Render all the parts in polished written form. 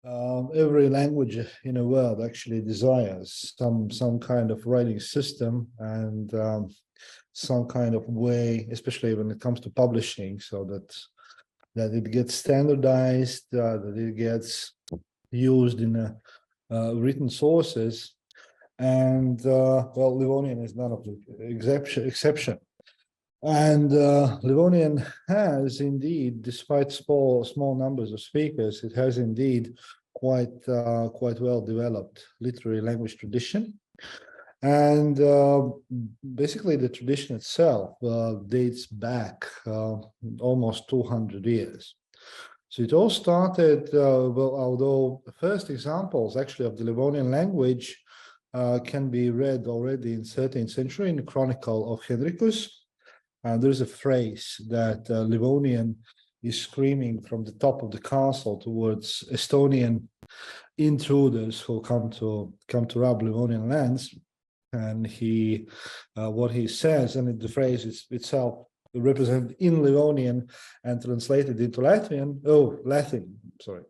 Every language in the world actually desires some kind of writing system and some kind of way, especially when it comes to publishing, so that it gets standardized, that it gets used in written sources. And well, Livonian is none of the exception. And Livonian has indeed, despite small numbers of speakers, it has indeed quite well developed literary language tradition. And basically the tradition itself dates back almost 200 years. So it all started, well, although the first examples actually of the Livonian language can be read already in 13th century in the Chronicle of Henricus. There's a phrase that Livonian is screaming from the top of the castle towards Estonian intruders who come to rob Livonian lands. And he, what he says, and the phrase itself represented in Livonian and translated into Latvian. Oh, Latin, sorry.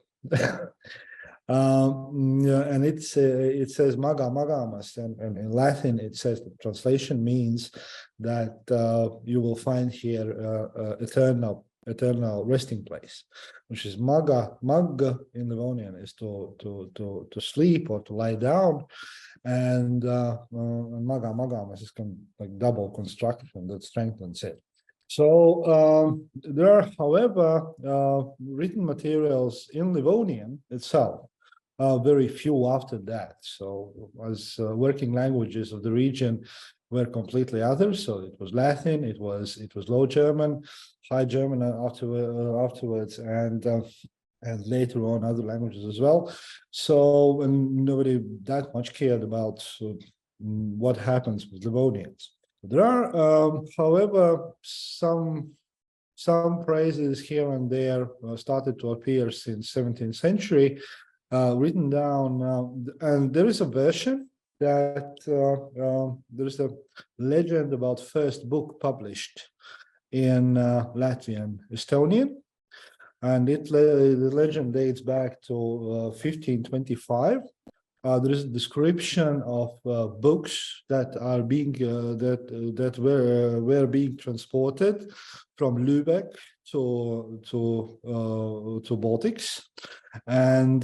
And it says maga magamas, and in Latin it says the translation means that you will find here eternal resting place, which is maga in Livonian is to sleep or to lie down, and maga magamas is kind of like double construction that strengthens it. So there are, however, written materials in Livonian itself. Very few after that. So as working languages of the region were completely others. So it was Latin, it was Low German, High German afterwards, and later on other languages as well. So nobody that much cared about what happens with Livonians. There are, however, some phrases here and there started to appear since 17th century. Written down, and there is a version that there is a legend about first book published in Latvian Estonian, and the legend dates back to 1525. There is a description of books that are being that were being transported from Lübeck to Baltics, and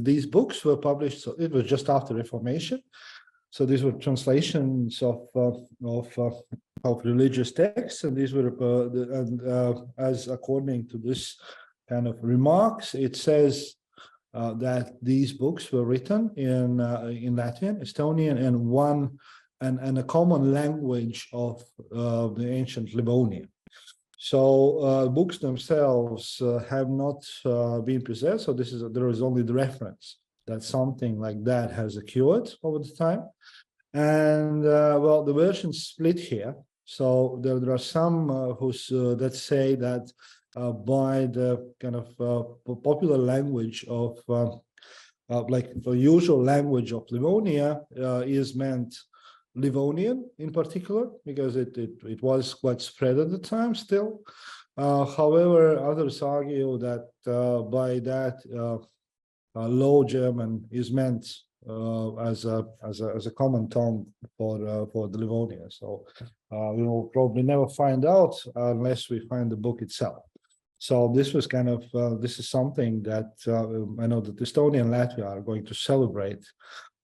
these books were published. So it was just after Reformation. So these were translations of religious texts, and these were as according to this kind of remarks, it says that these books were written in Latvian, Estonian, and a common language of the ancient Livonian. So books themselves have not been preserved. So there is only the reference that something like that has occurred over the time. And well, the versions split here. So there are some that say that by the kind of popular language of like the usual language of Livonia is meant Livonian in particular, because it was quite spread at the time still. However, others argue that by that Low German is meant as a common tongue for the Livonia. So we will probably never find out unless we find the book itself. So this was kind of this is something that I know that Estonia and Latvia are going to celebrate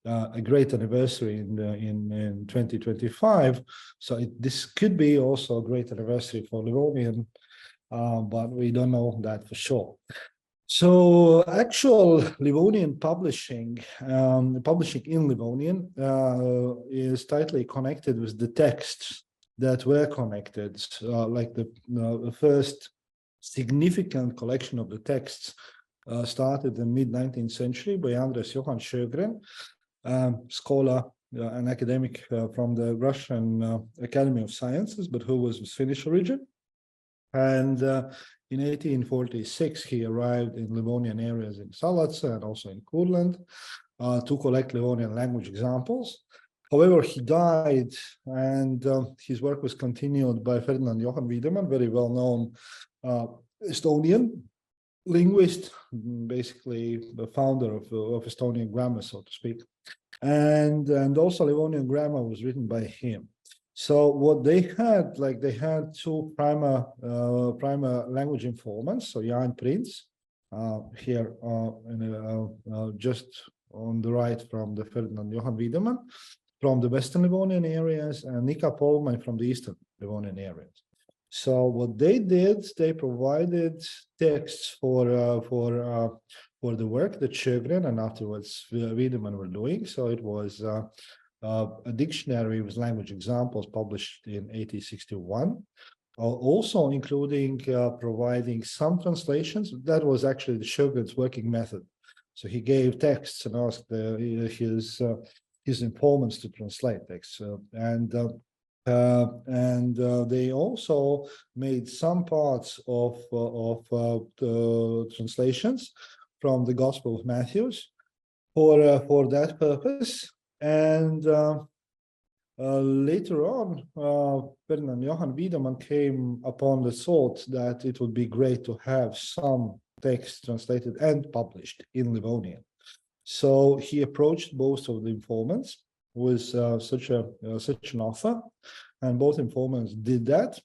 a great anniversary in 2025. So this could be also a great anniversary for Livonian, but we don't know that for sure. So actual Livonian publishing in Livonian is tightly connected with the texts that were connected, like the first significant collection of the texts started in mid-19th century by Andres Johann Sjögren, scholar, an academic from the Russian Academy of Sciences, but who was of Finnish origin. And in 1846, he arrived in Livonian areas in Salatse and also in Kurland to collect Livonian language examples. However, he died, and his work was continued by Ferdinand Johann Wiedemann, very well-known Estonian linguist, basically the founder of Estonian grammar, so to speak. And also Livonian grammar was written by him. So what they had, like they had two prima language informants, so Jan Prince, here just on the right from the Ferdinand Johan Wiedemann, from the Western Livonian areas, and Nika Polman from the Eastern Livonian areas. So what they did, they provided texts for the work that Sjögren and afterwards Wiedemann were doing. So it was a dictionary with language examples published in 1861, also including providing some translations. That was actually the Sjögren's working method. So he gave texts and asked his informants to translate texts, and they also made some parts of the translations from the Gospel of Matthew for that purpose. And later on, Ferdinand Johan Wiedemann came upon the thought that it would be great to have some text translated and published in Livonian. So he approached both of the informants with such an offer, and both informants did that.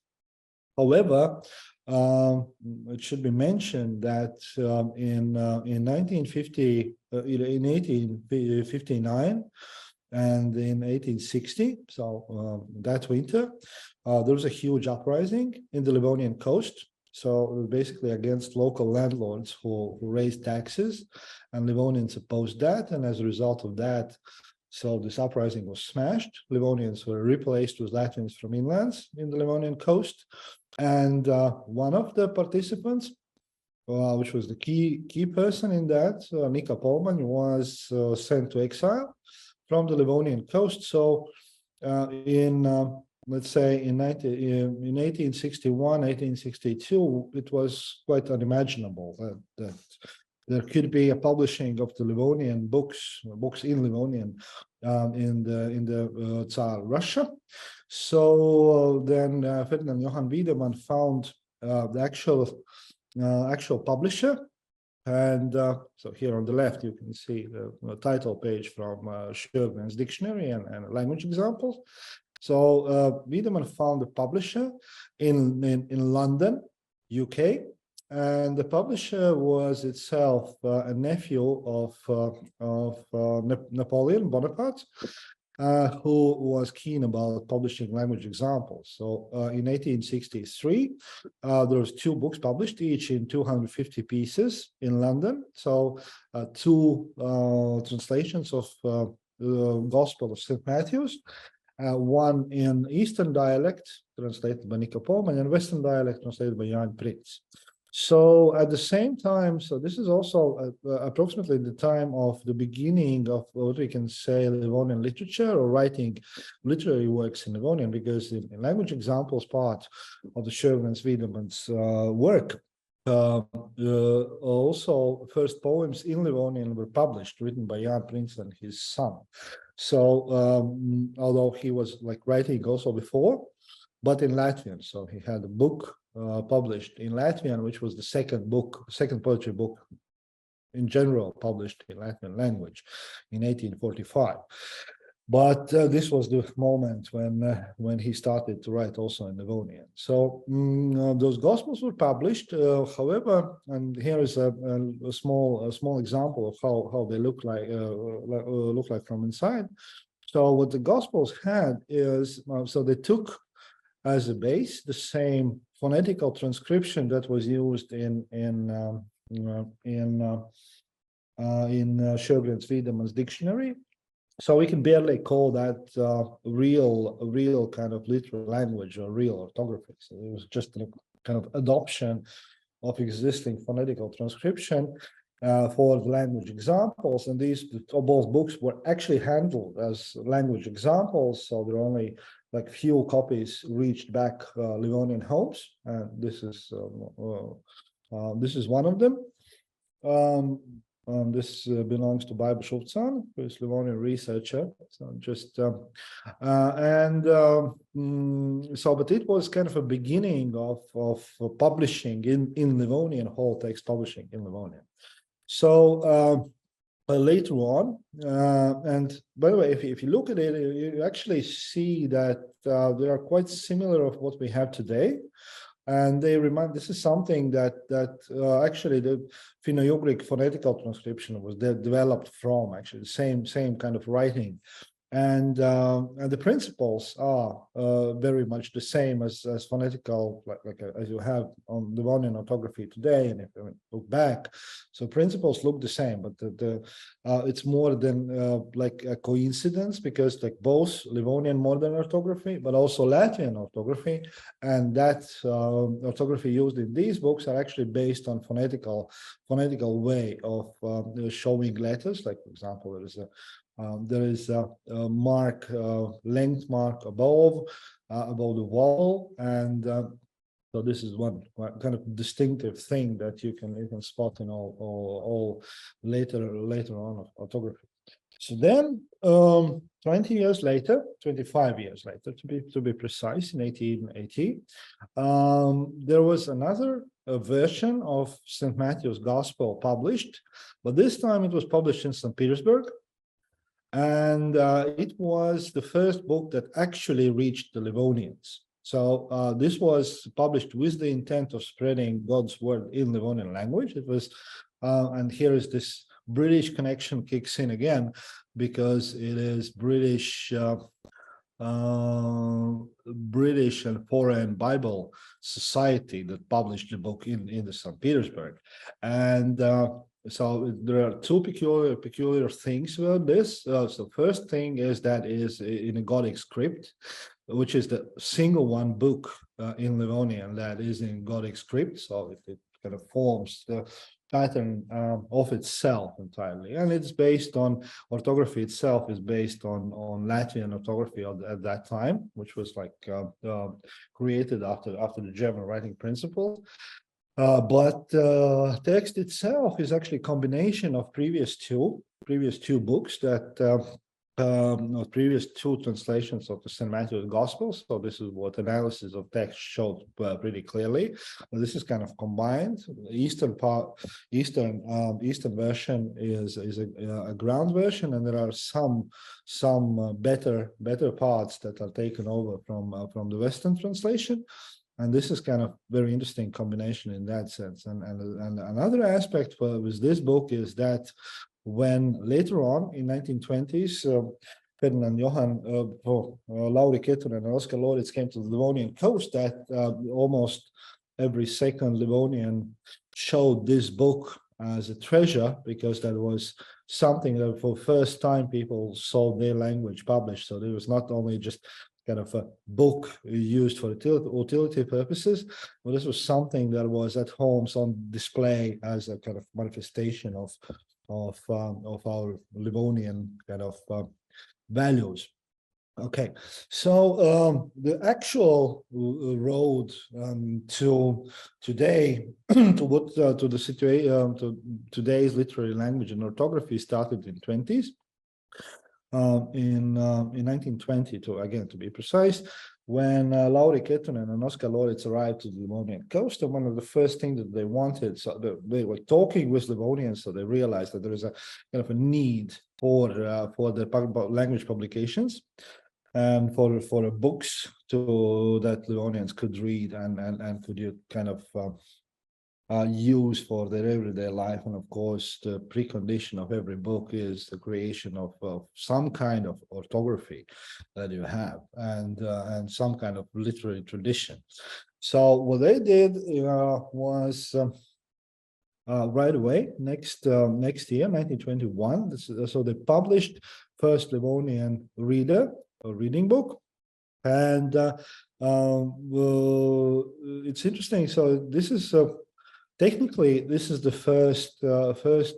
However, it should be mentioned that in 1859 and in 1860, so that winter, there was a huge uprising in the Livonian coast. So basically against local landlords who raised taxes, and Livonians opposed that. And as a result of that, so this uprising was smashed. Livonians were replaced with Latvians from inlands in the Livonian coast. And one of the participants, which was the key person in that, Nika Polman, was sent to exile from the Livonian coast. So let's say in 1861, 1862, it was quite unimaginable that there could be a publishing of the Livonian books in Livonian in the Tsar Russia. So then Ferdinand Johan Wiedemann found the actual publisher. And so here on the left, you can see the title page from Sjögren's dictionary and language examples. So Wiedemann found the publisher in London, UK, and the publisher was itself a nephew of Napoleon Bonaparte, who was keen about publishing language examples. So in 1863, there was 2 books published, each in 250 pieces in London. So 2 translations of the Gospel of St. Matthew's, one in Eastern dialect, translated by Nika Polman, and Western dialect, translated by Jan Prince. So at the same time, so this is also approximately the time of the beginning of what we can say Livonian literature, or writing literary works in Livonian, because in language examples part of the Sjögren's Wiedemann's work, also first poems in Livonian were published, written by Jan Prince and his son. So although he was like writing also before, but in Latvian, so he had a book published in Latvian, which was the second poetry book in general published in Latvian language in 1845. But this was the moment when he started to write also in Livonian. So those Gospels were published. However, and here is a small example of how they look like from inside. So what the Gospels had is, so they took as a base the same phonetical transcription that was used in Sjögren's Wiedemann's dictionary. So we can barely call that real kind of literal language or real orthography. So it was just a kind of adoption of existing phonetical transcription for the language examples. And these both books were actually handled as language examples. So there are only like few copies reached back Livonian homes, and this is one of them. This belongs to Baiba Šulcāne, who is Livonian researcher. So just so, but it was kind of a beginning of publishing in Livonian, whole text publishing in Livonian. So later on, and by the way, if you look at it, you actually see that they are quite similar of what we have today. And they remind, this is something that actually the Finno-Ugric phonetical transcription was developed from, actually the same kind of writing. And the principles are very much the same as phonetical, as you have on Livonian orthography today. And if you look back, so principles look the same, but it's more than like a coincidence, because like both Livonian modern orthography, but also Latvian orthography, and that orthography used in these books are actually based on phonetical way of showing letters. Like, for example, there is a mark, length mark above the vowel, and so this is one kind of distinctive thing that you can spot in all later on orthography. So then, 20 years later, 25 years later, to be precise, in 1880, there was another version of St. Matthew's Gospel published, but this time it was published in St. Petersburg. And it was the first book that actually reached the Livonians. So this was published with the intent of spreading God's word in Livonian language. It was, and here is this British connection kicks in again, because it is British and Foreign Bible Society that published the book in the St. Petersburg. And so there are two peculiar things about this. So first thing is that it is in a Gothic script, which is the single one book in Livonian that is in Gothic script. So it kind of forms the pattern of itself entirely, and it's based on orthography itself is based on Latvian orthography at that time, which was like created after the German writing principles. But text itself is actually a combination of previous two books that previous two translations of the St. Matthew's Gospel. So this is what analysis of text showed pretty clearly. This is kind of combined. The eastern version is a ground version, and there are some better parts that are taken over from the Western translation. And this is kind of very interesting combination in that sense. And another aspect with this book is that when later on in 1920s, Ferdinand Johann, Lauri Kettunen and Oskar Loritz came to the Livonian coast, that almost every second Livonian showed this book as a treasure, because that was something that for the first time people saw their language published. So there was not only just kind of a book used for utility purposes, but this was something that was at homes on display as a kind of manifestation of our Livonian kind of values. Okay, so the actual road to today, to the situation, to today's literary language and orthography started in 20s. In 1920, to be precise, when Lauri Kettunen and Oskar Loritz arrived to the Livonian coast, and one of the first things that they wanted, so they were talking with Livonians, so they realized that there is a kind of a need for the language publications and for books that Livonians could read and could kind of use for their everyday life. And of course, the precondition of every book is the creation of some kind of orthography that you have, and some kind of literary tradition. So what they did was right away, next year, 1921. So they published first Livonian reading book, and it's interesting. So this is technically, this is the first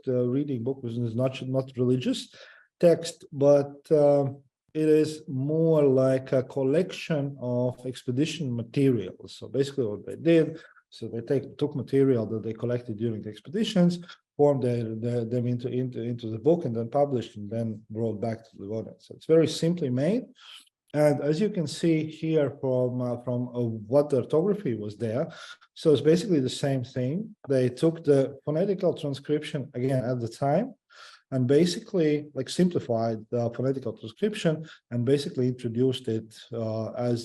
reading book, which is not religious text, but it is more like a collection of expedition materials. So basically what they did, so they took material that they collected during the expeditions, formed them into the book and then published and then brought back to Livonian. So it's very simply made. And as you can see here from what the orthography was there, so it's basically the same thing. They took the phonetical transcription again at the time and basically like simplified the phonetical transcription and basically introduced it as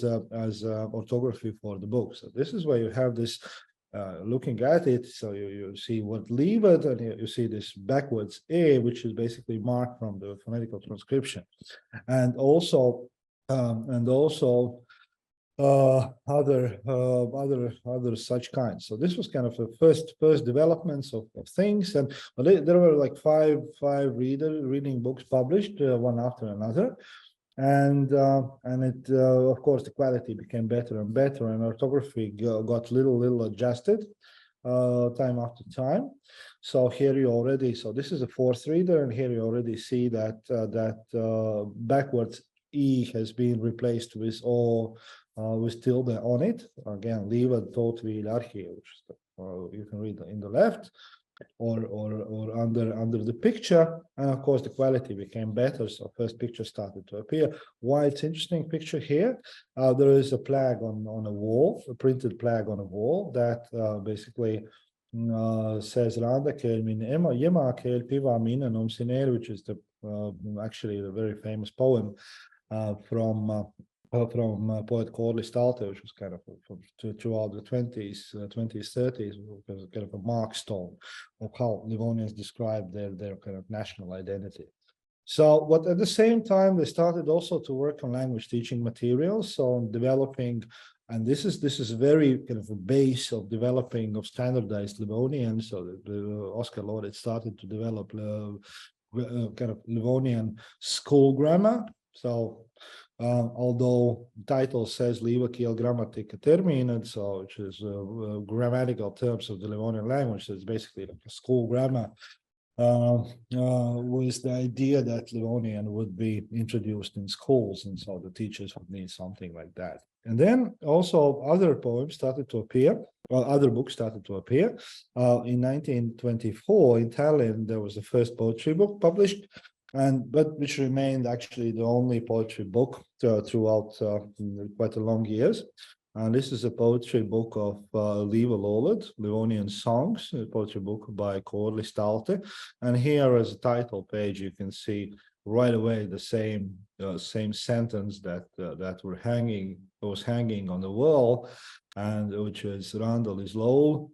orthography for the book. So this is where you have this looking at it. So you see what leave it, and you see this backwards A, which is basically marked from the phonetical transcription, and also other such kinds. So this was kind of the first developments of things, and there were like five reading books published one after another, and it of course the quality became better and better, and orthography got little adjusted time after time. So here you already, so this is a fourth reader, and here you already see that backwards E has been replaced with O with tilde on it. Again, Livad Tautvīļa archive, which is you can read in the left, or under the picture, and of course the quality became better. So first picture started to appear. Why it's interesting picture here? There is a flag on a wall, a printed flag on a wall that basically says Randa Kelmin Emma Yema Kel Piva Mina Nomsinel, which is the actually the very famous poem from poet Corley Stalter, which was kind of throughout the 20s, 30s, was kind of a mark stone of how Livonians described their kind of national identity. So, but at the same time, they started also to work on language teaching materials, so developing, and this is very kind of a base of developing of standardized Livonian. So the Oscar Laureate started to develop kind of Livonian school grammar. So although the title says Liva Kiel Grammatika Termina, so which is grammatical terms of the Livonian language, so it's basically like a school grammar with the idea that Livonian would be introduced in schools, and so the teachers would need something like that. And then also other poems started to appear, or other books started to appear. In 1924 in Tallinn, there was the first poetry book published, but which remained actually the only poetry book throughout quite a long years. And this is a poetry book of Liva Lolad, Livonian Songs, a poetry book by Corley Stalter. And here as a title page, you can see right away the same sentence that was hanging on the wall, and which is Randal is low.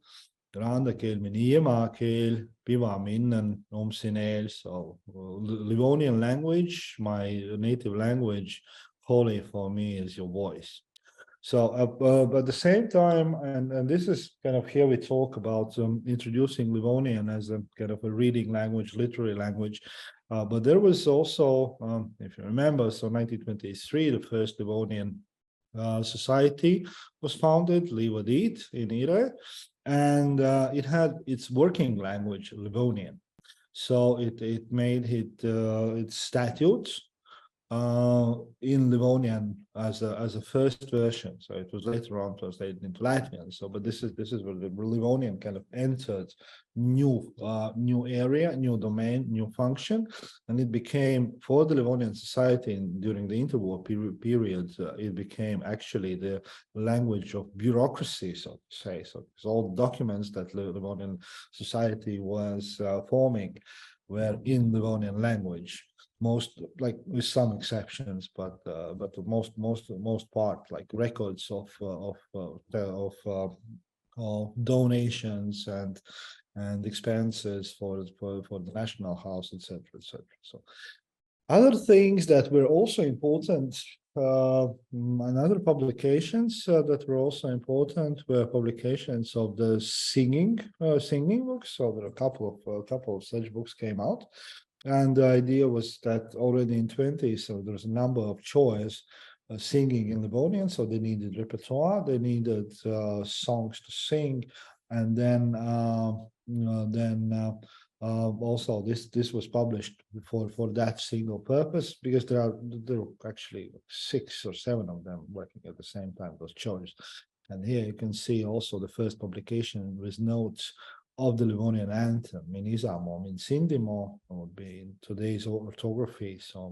Randa Kel Miniema Kel Piva Minnan Omsinel. So Livonian language, my native language, holy for me is your voice. So, but at the same time, and this is kind of here we talk about introducing Livonian as a kind of a reading language, literary language. But there was also, if you remember, so 1923, the first Livonian society was founded, Livadit in Ire, and it had its working language, Livonian. So it made its statutes in Livonian as a first version. So it was later on translated into Latvian. So, but this is where the Livonian kind of entered new area, new domain, new function, and it became for the Livonian society during the interwar period. It became actually the language of bureaucracy, so to say. So all the documents that the Livonian society was forming were in Livonian language. Most, like with some exceptions, but the most part, like records of donations and expenses for the national house, etc., etc. So other things that were also important, and other publications that were also important were publications of the singing books. So there are a couple of such books came out. And the idea was that already in 20s, so there's a number of choice singing in Livonian, so they needed repertoire, they needed songs to sing, and then also this was published for that single purpose, because there are actually 6 or 7 of them working at the same time, those choice. And here you can see also the first publication with notes of the Livonian anthem in Isamo, in Sindimo, would be in today's orthography, so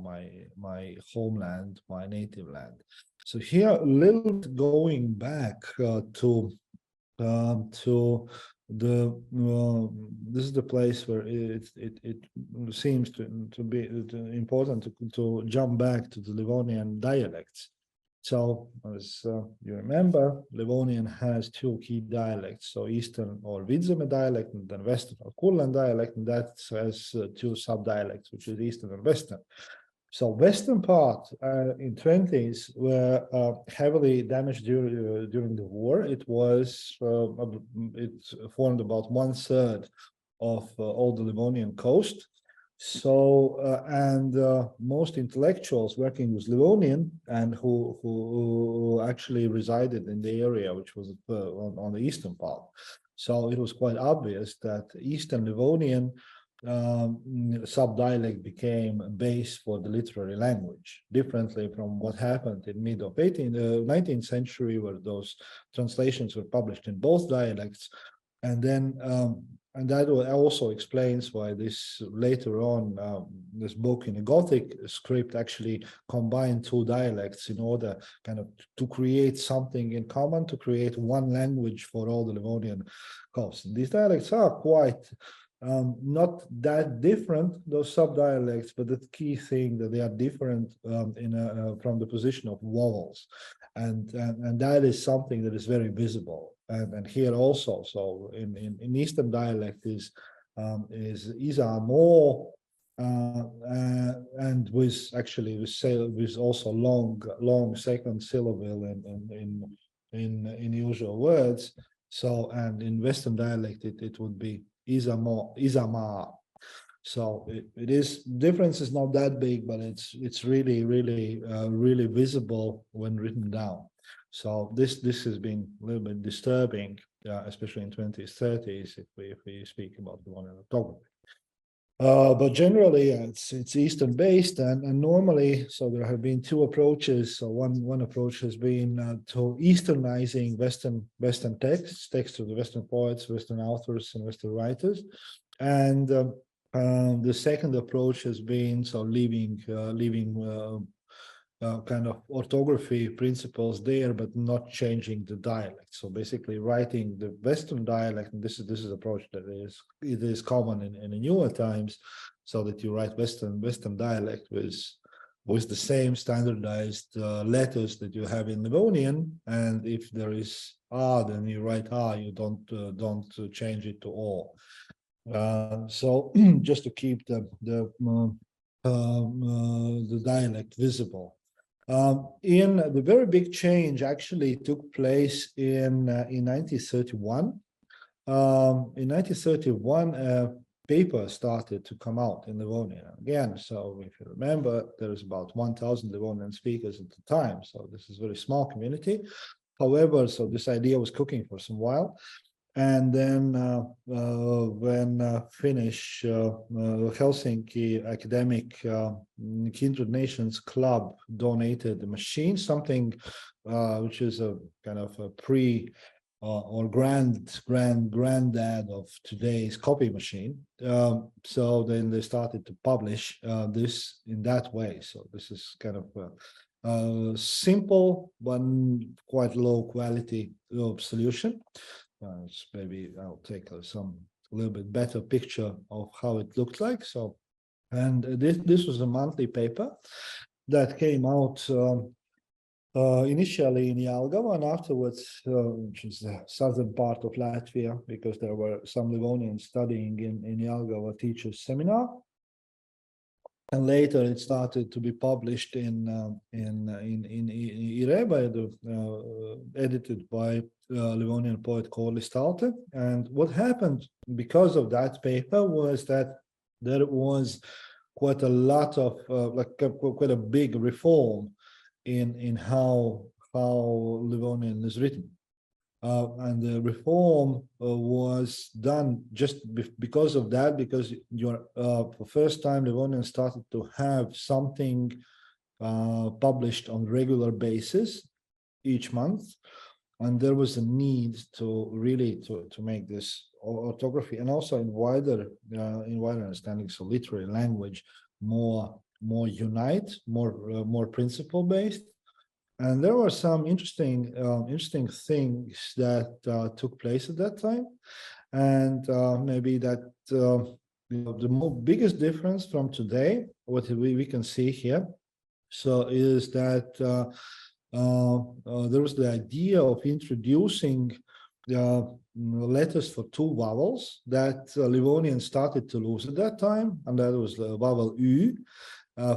my homeland, my native land. So here, a little bit going back to the this is the place where it seems to be important to jump back to the Livonian dialects. So, as you remember, Livonian has two key dialects, so Eastern or Vidzeme dialect and then Western or Kullen dialect, and that has two sub-dialects, which is Eastern and Western. So Western part in 20s were heavily damaged during the war. It was, it formed about 1/3 of all the Livonian coast. So, most intellectuals working with Livonian and who actually resided in the area, which was on the eastern part. So it was quite obvious that Eastern Livonian sub-dialect became a base for the literary language, differently from what happened in mid of 19th century, where those translations were published in both dialects. And then, and that also explains why this later on, this book in a Gothic script actually combined two dialects in order kind of to create something in common, to create one language for all the Livonian coast. These dialects are quite not that different, those sub-dialects, but the key thing that they are different from the position of vowels. And that is something that is very visible. And here also, so in Eastern dialect is more and with actually with also long second syllable in usual words. So, and in Western dialect it would be Isama. So it is, difference is not that big, but it's really visible when written down. So this has been a little bit disturbing, especially in 20s, 30s, if we speak about the Livonian orthography. But generally, it's Eastern based, and normally, so there have been two approaches. So one approach has been to Easternizing Western texts of the Western poets, Western authors, and Western writers, and the second approach has been so leaving kind of orthography principles there, but not changing the dialect. So basically writing the Western dialect, and this is approach that is common in the newer times, so that you write Western dialect with the same standardized letters that you have in Livonian, and if there is R, then you write R. You don't change it to O. So just to keep the dialect visible. In the very big change actually took place in 1931. In 1931, a paper started to come out in Livonian again. So if you remember, there is about 1,000 Livonian speakers at the time. So this is a very small community. However, so this idea was cooking for some while. And then when Finnish Helsinki Academic Kindred Nations Club donated the machine, something which is a kind of a or granddad of today's copy machine. So then they started to publish this in that way. So this is kind of simple but quite low quality solution. Maybe I'll take a little bit better picture of how it looked like. So, and this was a monthly paper that came out initially in Jelgava, and afterwards, which is the southern part of Latvia, because there were some Livonians studying in Jelgava teachers' seminar. And later it started to be published in IRE, edited by Livonian poet Korli Stalte. And what happened because of that paper was that there was quite a lot of quite a big reform in how Livonian is written. And the reform was done just because of that, because for the first time Livonian started to have something published on a regular basis each month, and there was a need to really to make this orthography, and also in wider understanding. So literary language more more principle based. And there were some interesting things that took place at that time, and maybe that the biggest difference from today, what we can see here, so is that there was the idea of introducing letters for two vowels that Livonians started to lose at that time, and that was the vowel U.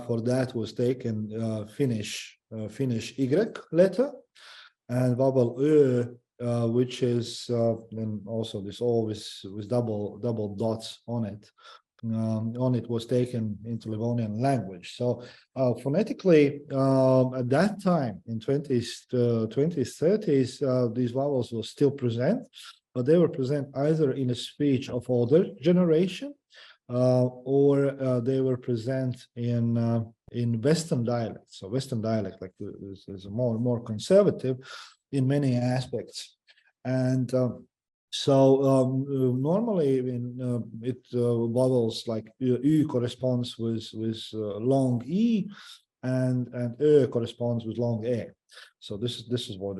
For that was taken Finnish Y letter, and vowel Ö, which is and also this always with double dots on it. Was taken into Livonian language. So phonetically, at that time in 20s, 30s, these vowels were still present, but they were present either in a speech of older generation, or they were present in Western dialect. So Western dialect, like is more conservative in many aspects, and so normally in vowels like U corresponds with long E, and Ö corresponds with long E. So this is what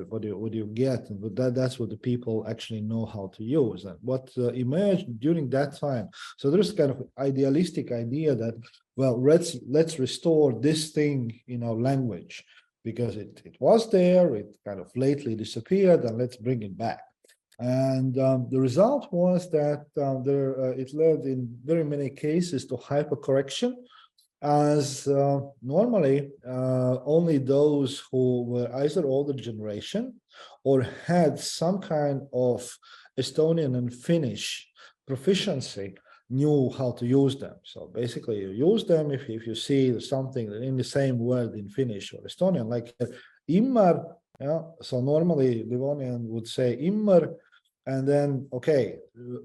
you get, and that's what the people actually know how to use. And what emerged during that time. So there's kind of idealistic idea that, well, let's restore this thing in our language because it was there, it kind of lately disappeared, and let's bring it back. And the result was that it led in very many cases to hypercorrection, as normally only those who were either older generation or had some kind of Estonian and Finnish proficiency knew how to use them. So basically you use them if you see something in the same word in Finnish or Estonian, like Immar. Yeah, so normally Livonian would say Immar, and then okay,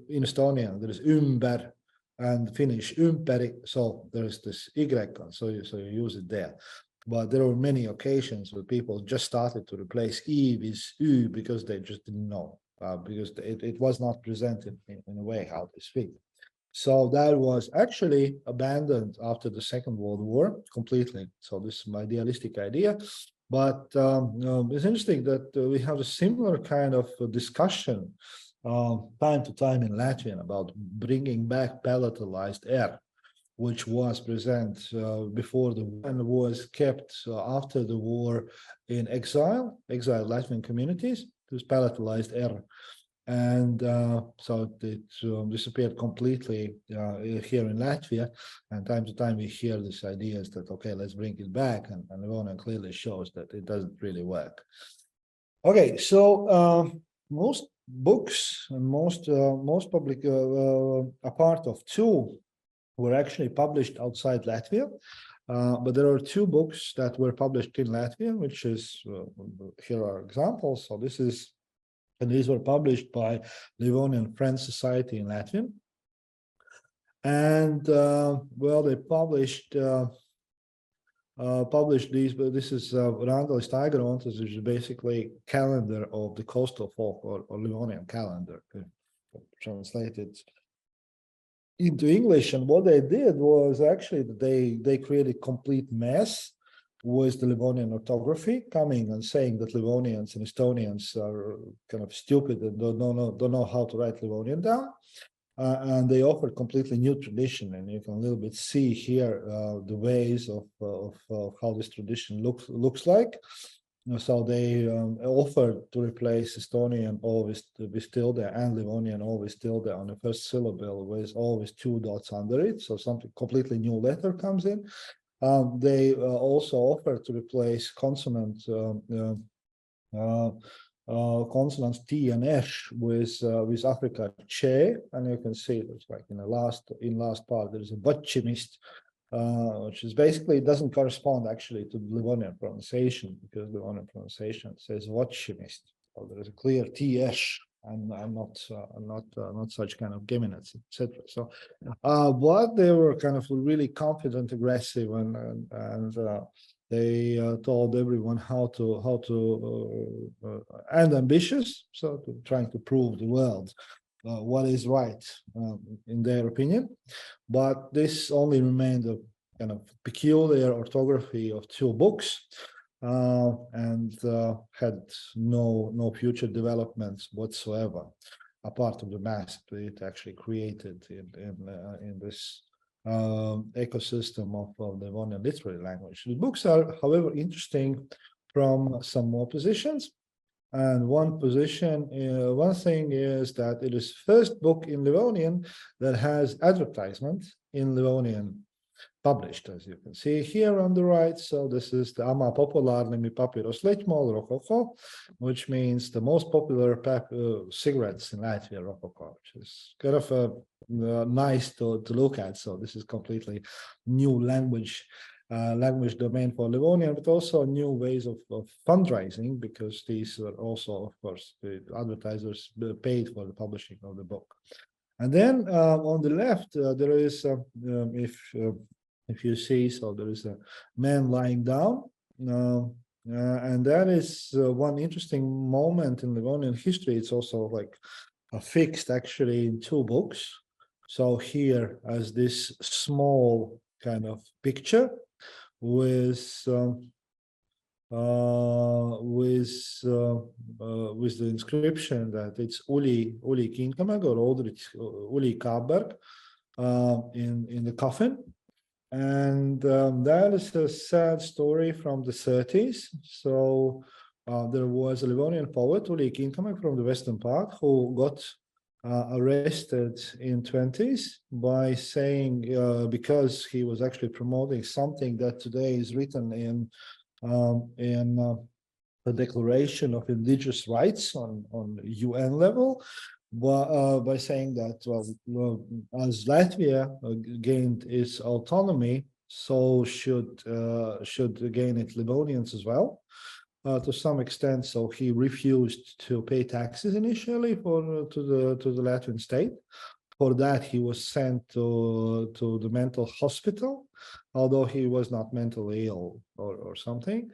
in Estonian there is Ymber, and Finnish ympäri, so there is this Y, so you use it there. But there were many occasions where people just started to replace E with U because they just didn't know, because it was not presented in a way how to speak. So that was actually abandoned after the Second World War completely. So this is my idealistic idea. But it's interesting that we have a similar kind of discussion time to time in Latvian about bringing back palatalized R, which was present before the war and was kept after the war in exiled Latvian communities. This palatalized R. And so it disappeared completely here in Latvia, and time to time we hear these ideas that, okay, let's bring it back, and Livonian clearly shows that it doesn't really work. Okay, so most books and most public, apart of two, were actually published outside Latvia, but there are two books that were published in Latvia, which is here are examples. So this is. And these were published by Livonian Friends Society in Latvian. And well, they published these, but this is Randalis Taigarontas, which is basically calendar of the coastal folk, or Livonian calendar, translated into English. And what they did was actually they created complete mess with the Livonian orthography, coming and saying that Livonians and Estonians are kind of stupid and don't know how to write Livonian down. And they offered completely new tradition, and you can a little bit see here the ways of how this tradition looks like. So they offered to replace Estonian always with tilde and Livonian always tilde on the first syllable with always two dots under it. So something completely new letter comes in. They also offer to replace consonants T and Sh with Africa che, and you can see it's like in the last part there is a votchimist, which is basically doesn't correspond actually to the Livonian pronunciation, because the Livonian pronunciation says votchimist. So there is a clear T-Sh and not such kind of geminates, etc. So, but they were kind of really confident, aggressive, and they told everyone how to and ambitious, so trying to prove the world what is right in their opinion, but this only remained a kind of peculiar orthography of two books, and had no future developments whatsoever, apart of the mess it actually created in this ecosystem of the Livonian literary language. The books are, however, interesting from some more positions. And one thing is that it is first book in Livonian that has advertisement in Livonian published, as you can see here on the right. So this is the Ama populārnimi papīros leķmoli Rococo, which means the most popular cigarettes in Latvia, Rococo, which is kind of nice to look at. So this is completely new language domain for Livonian, but also new ways of fundraising, because these are also, of course, the advertisers paid for the publishing of the book. And then on the left, there is, if you see, so there is a man lying down, and that is one interesting moment in Livonian history. It's also like fixed actually in two books. So here, as this small kind of picture with the inscription that it's Uli Kinkameg or Uli Kaberg in the coffin. And that is a sad story from the 30s. So there was a Livonian poet, Uli Kinkameg, from the western part, who got arrested in 20s by saying, because he was actually promoting something that today is written in the Declaration of Indigenous Rights on UN level, by saying that as Latvia gained its autonomy, so should gain its Livonians as well. To some extent, so he refused to pay taxes initially to the Latvian state. For that, he was sent to the mental hospital, although he was not mentally ill or something.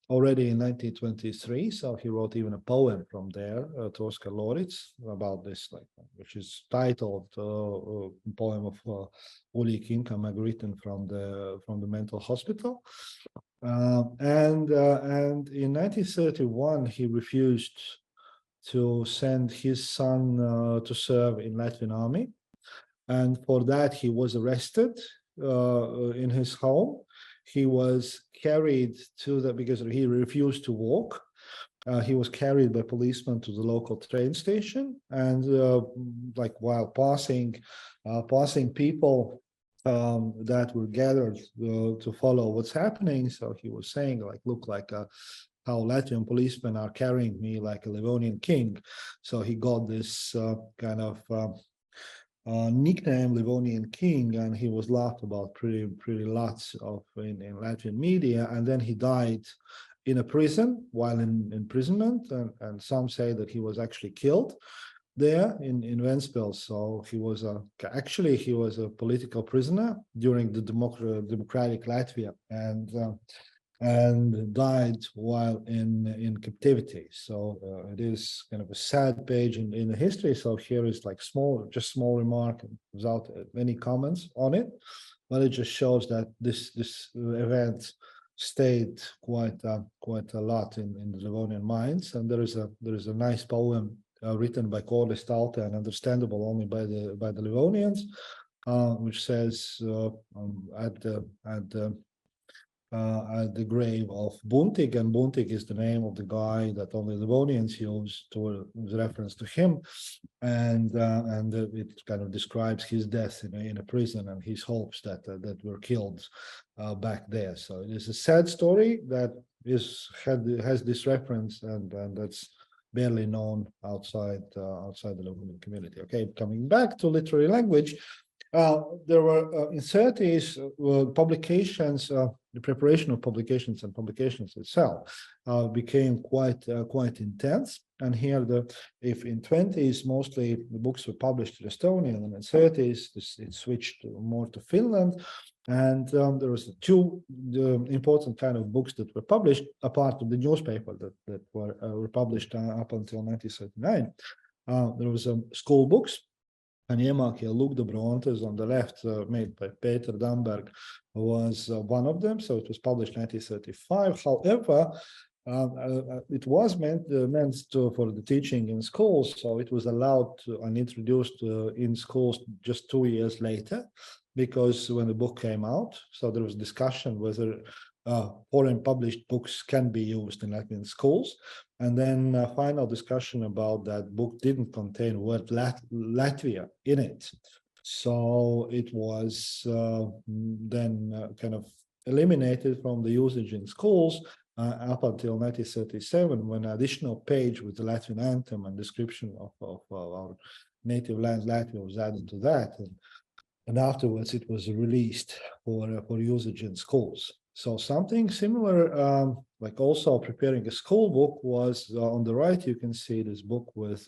Already in 1923, so he wrote even a poem from there to Oskar Loritz about this, which is titled "Poem of Uli Kinkameg, written from the mental hospital." And in 1931, he refused to send his son to serve in Latvian army, and for that he was arrested in his home. He was carried because he refused to walk. He was carried by policemen to the local train station, and while passing people that were gathered to follow what's happening. So he was saying, look, how Latvian policemen are carrying me like a Livonian king. So he got this kind of nickname Livonian King, and he was laughed about pretty lots in Latvian media. And then he died in a prison while in imprisonment, and some say that he was actually killed there in Ventspils. So he was a political prisoner during the democratic Latvia, and died while in captivity. So it is kind of a sad page in the history. So here is small remark without any comments on it, but it just shows that this event stayed quite a lot in the Livonian minds. And there is a nice poem written by Korlis Talte and understandable only by the Livonians, which says at the grave of Buntik, and Buntik is the name of the guy that only Livonians use with reference to him, and it kind of describes his death in a prison and his hopes that were killed back there. So it is a sad story that has this reference, and that's barely known outside the Livonian community. Okay, coming back to literary language. There were in 30s publications, the preparation of publications and publications itself became quite intense. And here, if in 20s mostly the books were published in Estonian, and in 30s it switched more to Finland. And there was two important kind of books that were published, apart from the newspaper that were published up until 1939. There was school books, and iemākie Luke de Brontes on the left, made by Peter Damberg, was one of them. So it was published in 1935. However, it was meant for the teaching in schools, so it was allowed and introduced in schools just 2 years later, because when the book came out, so there was discussion whether foreign published books can be used in Latvian schools, and then final discussion about that book didn't contain word Latvia in it, so it was then kind of eliminated from the usage in schools. Up until 1937, when an additional page with the Latvian anthem and description of our native land Latvia was added to that, and afterwards it was released for usage in schools. So something similar, like also preparing a school book, was on the right. You can see this book with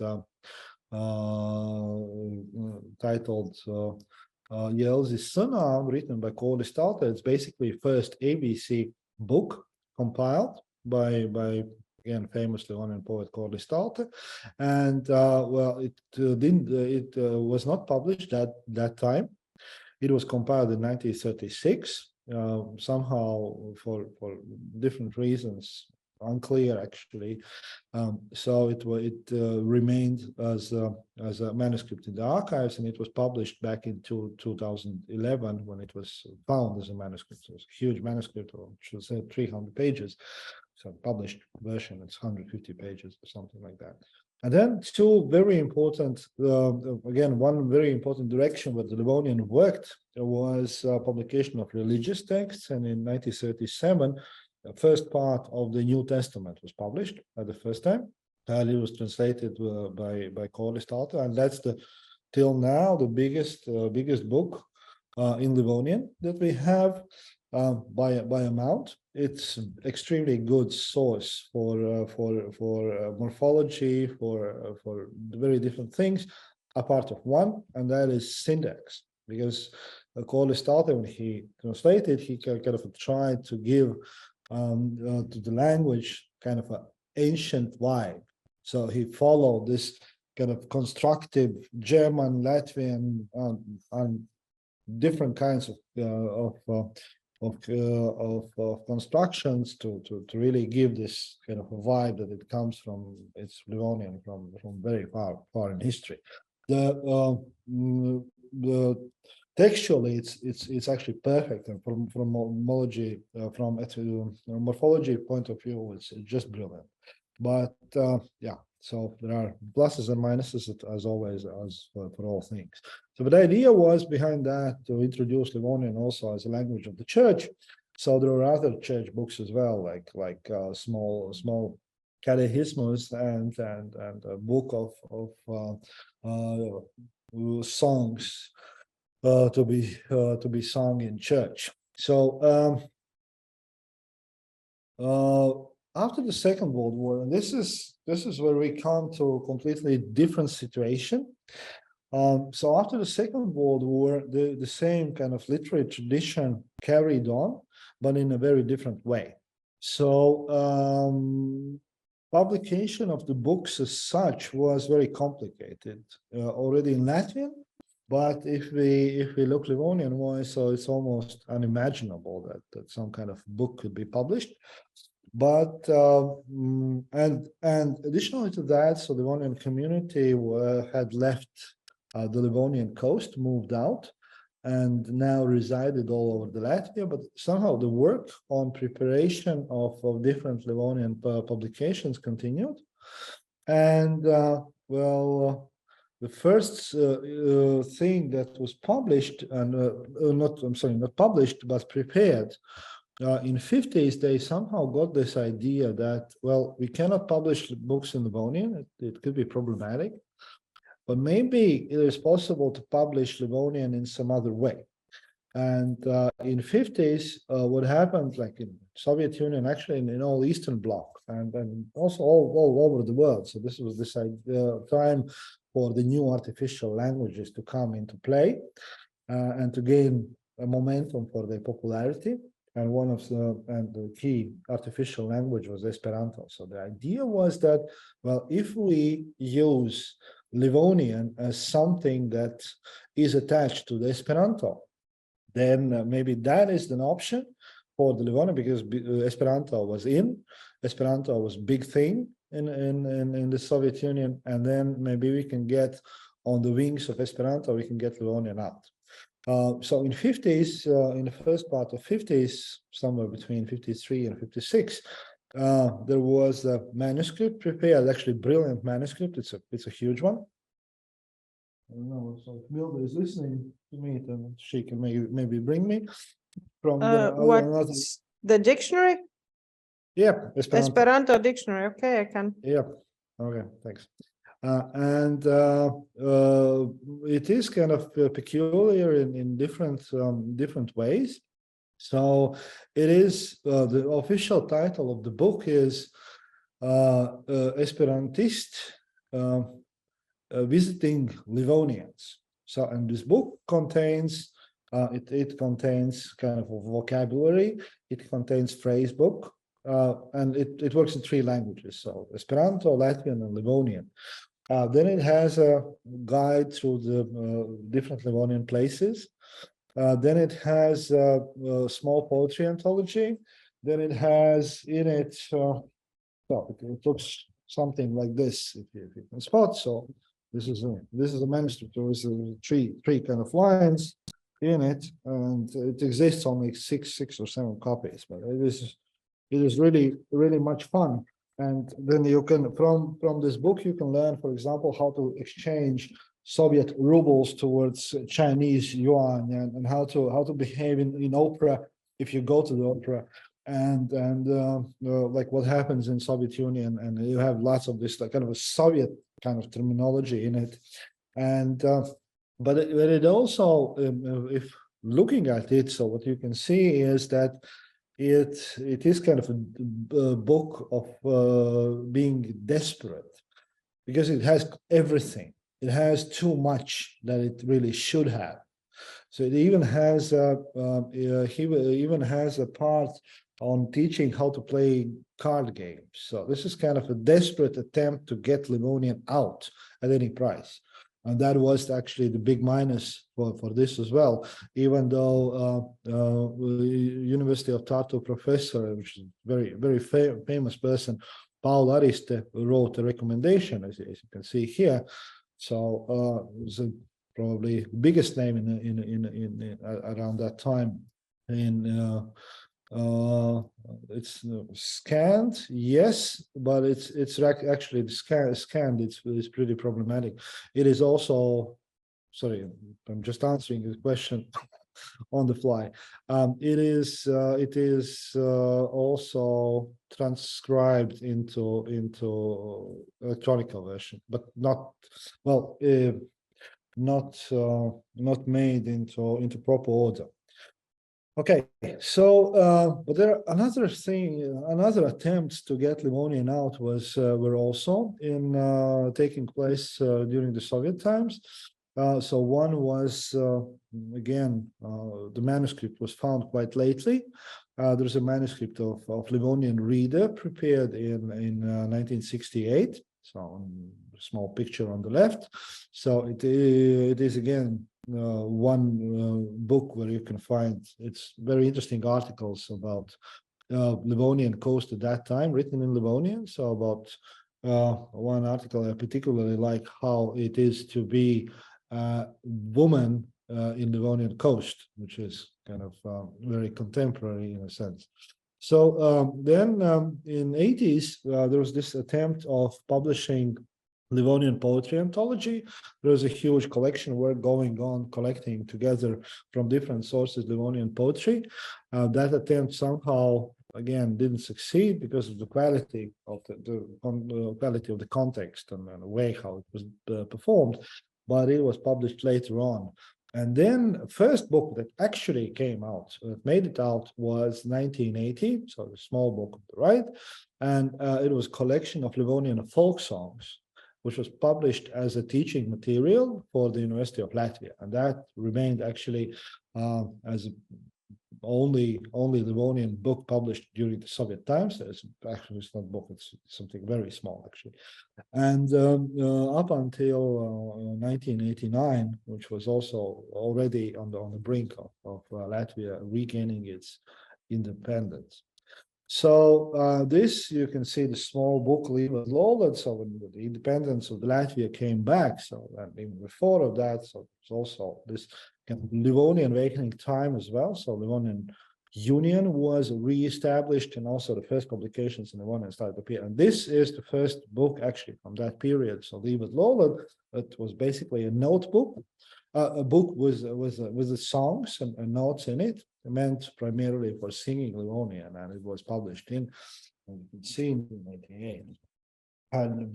titled Jelzis Sunā, written by Kārlis Talte. It's basically first ABC book compiled by again famous Livonian poet Kārlis Talte, and well, it was not published at that time. It was compiled in 1936, somehow for different reasons, unclear actually. So it remained as a manuscript in the archives, and it was published back in 2011 when it was found as a manuscript. So it was a huge manuscript, or should say 300 pages. So published version, it's 150 pages or something like that. And then two very important, again, one very important direction where the Livonian worked was publication of religious texts. And in 1937, the first part of the New Testament was published at the first time. It was translated by Kārlis Talte, and that's till now the biggest book in Livonian that we have by amount. It's extremely good source for morphology, for very different things, apart of one, and that is syntax. Because Kārlis Talte, when he translated, he kind of tried to give to the language kind of an ancient vibe. So he followed this kind of constructive German, Latvian, and different kinds of constructions to really give this kind of a vibe that it comes from. It's Livonian from very far in history. The textually it's actually perfect, and from morphology point of view, it's just brilliant. But yeah, so there are pluses and minuses as always, as for all things. So the idea was behind that to introduce Livonian also as a language of the church. So there are other church books as well, like small catechismus and a book of songs to be sung in church. So after the Second World War, and this is where we come to a completely different situation. So after the Second World War, the same kind of literary tradition carried on, but in a very different way. So publication of the books as such was very complicated already in Latvian. But if we look Livonian wise, so it's almost unimaginable that some kind of book could be published. But and additionally to that, so the Livonian community had left the Livonian coast, moved out, and now resided all over the Latvia. But somehow the work on preparation of different Livonian publications continued, and well. The first thing that was published and not published, but prepared in the 50s, they somehow got this idea that, well, we cannot publish books in Livonian. It could be problematic, but maybe it is possible to publish Livonian in some other way. And in the 50s, what happened, like in Soviet Union, actually in all Eastern Bloc, and also all over the world. So this was this time for the new artificial languages to come into play and to gain a momentum for their popularity. And one of the key artificial language was Esperanto. So the idea was that, well, if we use Livonian as something that is attached to the Esperanto, then maybe that is an option for the Livonian, because Esperanto was in. Esperanto was big thing in the Soviet Union, and then maybe we can get on the wings of Esperanto, we can get Livonian out. So in 50s, in the first part of 50s, somewhere between 53 and 56, there was a manuscript prepared, actually brilliant manuscript. It's a huge one. I don't know, so if Milda is listening to me, then she can maybe bring me from what's the dictionary? Yeah, Esperanto dictionary. Okay, I can. Yeah. Okay, thanks. And it is kind of peculiar in different ways. So it is the official title of the book is Esperantist visiting Livonians. So, and this book contains it contains kind of a vocabulary. It contains phrase book, and it works in 3 languages. So Esperanto, Latvian, and Livonian. Then it has a guide through the different Livonian places. Then it has a small poetry anthology. Then it has in it, so it looks something like this, if you can spot. So this is a manuscript. There is three kind of lines in it, and it exists on like six or 7 copies. But it is really much fun. And then you can from this book you can learn, for example, how to exchange Soviet rubles towards Chinese yuan, and how to behave in opera if you go to the opera, and like what happens in Soviet Union, and you have lots of this like kind of a Soviet kind of terminology in it, and but it also if looking at it, so what you can see is that it is kind of a book of being desperate, because it has everything. It has too much that it really should have. So it even has he even has a part on teaching how to play card games. So this is kind of a desperate attempt to get Livonian out at any price. And that was actually the big minus for this as well, even though University of Tartu professor, which is very famous person, Paul Ariste, wrote a recommendation, as you can see here. So it's probably the biggest name in around that time. It's scanned, yes, but it's actually scanned. It's pretty problematic. It is also, sorry, I'm just answering the question on the fly. It is also transcribed into electronic version, but not not made into proper order. Okay, so but there another attempts to get Livonian out were also in taking place during the Soviet times. So one was again the manuscript was found quite lately. There's a manuscript of Livonian Reader prepared in 1968. So a small picture on the left. So it is again one book where you can find it's very interesting articles about Livonian coast at that time, written in Livonian. So about one article I particularly like, how it is to be a woman in Livonian coast, which is kind of very contemporary in a sense. So then in 80s, there was this attempt of publishing Livonian poetry anthology. There was a huge collection work going on, collecting together from different sources Livonian poetry. That attempt somehow, again, didn't succeed because of the quality of the quality of the context and the way how it was performed, but it was published later on. And then first book that actually came out, made it out, was 1980, so a small book on the right, and it was a collection of Livonian folk songs, which was published as a teaching material for the University of Latvia. And that remained actually as only Livonian book published during the Soviet times. It's not a book; it's something very small actually. And up until 1989, which was also already on the brink of Latvia regaining its independence. So this, you can see the small book Livonian Lowland. So when the independence of Latvia came back, so even before of that, so it's also this kind of Livonian awakening time as well. So Livonian Union was re-established, and also the first publications in Livonian started to appear. And this is the first book actually from that period. So Livonian Lowland, it was basically a notebook, a book with the songs and notes in it, meant primarily for singing Livonian, and it was published in, you can see, in 1988, and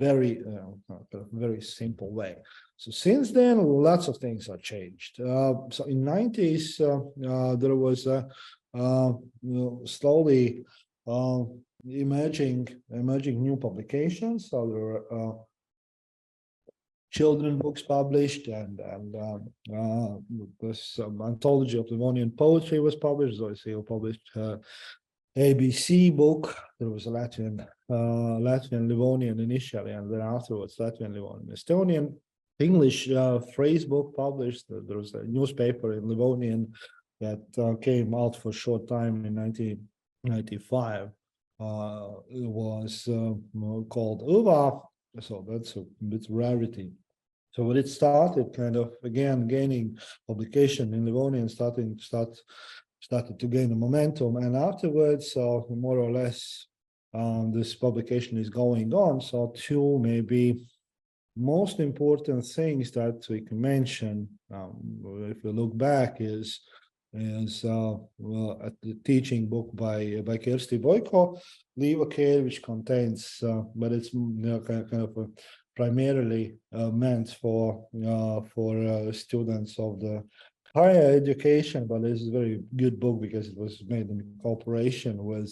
very simple way. So since then, lots of things are changed. So in 90s, there was slowly emerging new publications. So there were children books published, and this anthology of Livonian poetry was published. So I published ABC book. There was a Latvian Livonian initially, and then afterwards Latvian Livonian Estonian. English phrase book published. There was a newspaper in Livonian that came out for a short time in 1995. It was called OeAD. So that's a bit rarity. So when it started kind of again gaining publication in Livonian, started to gain a momentum, and afterwards, so more or less, this publication is going on. So two maybe most important things that we can mention, if we look back, is well, at the teaching book by Kersti Boiko, Livonian, which contains, but it's kind of primarily meant for students of the higher education, but it's a very good book because it was made in cooperation with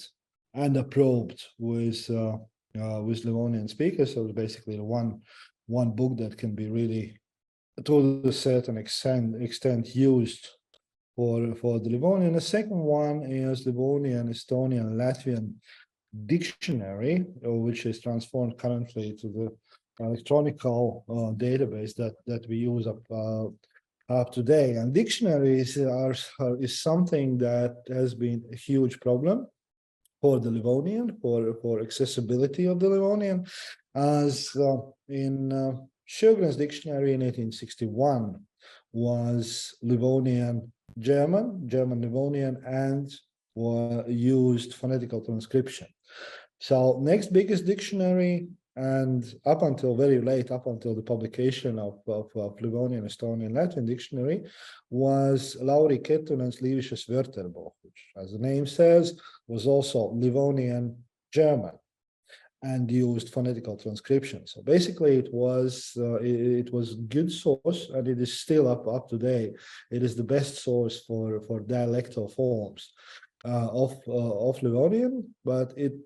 and approved with Livonian speakers. So it's basically one book that can be really, to a certain extent used for the Livonian. The second one is Livonian, Estonian, Latvian dictionary, which is transformed currently to the electronical database that we use up today. And dictionaries is something that has been a huge problem for the Livonian, for accessibility of the Livonian, as in Sjögren's dictionary in 1861 was Livonian German Livonian, and used phonetical transcription. So next biggest dictionary, and up until very late, up until the publication of Livonian, Estonian, Latvian dictionary, was Lauri Kettunen's Līvišas Wörterbuch, which, as the name says, was also Livonian German and used phonetical transcription. So basically, it was good source, and it is still up to date. It is the best source for dialectal forms of Livonian, but it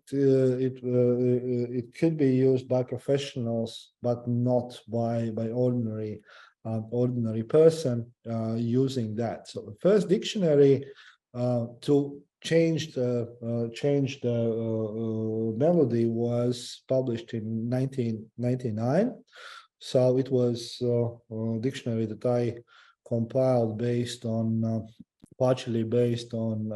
could be used by professionals, but not by ordinary person using that. So the first dictionary to change the melody was published in 1999. So it was a dictionary that I compiled partially based on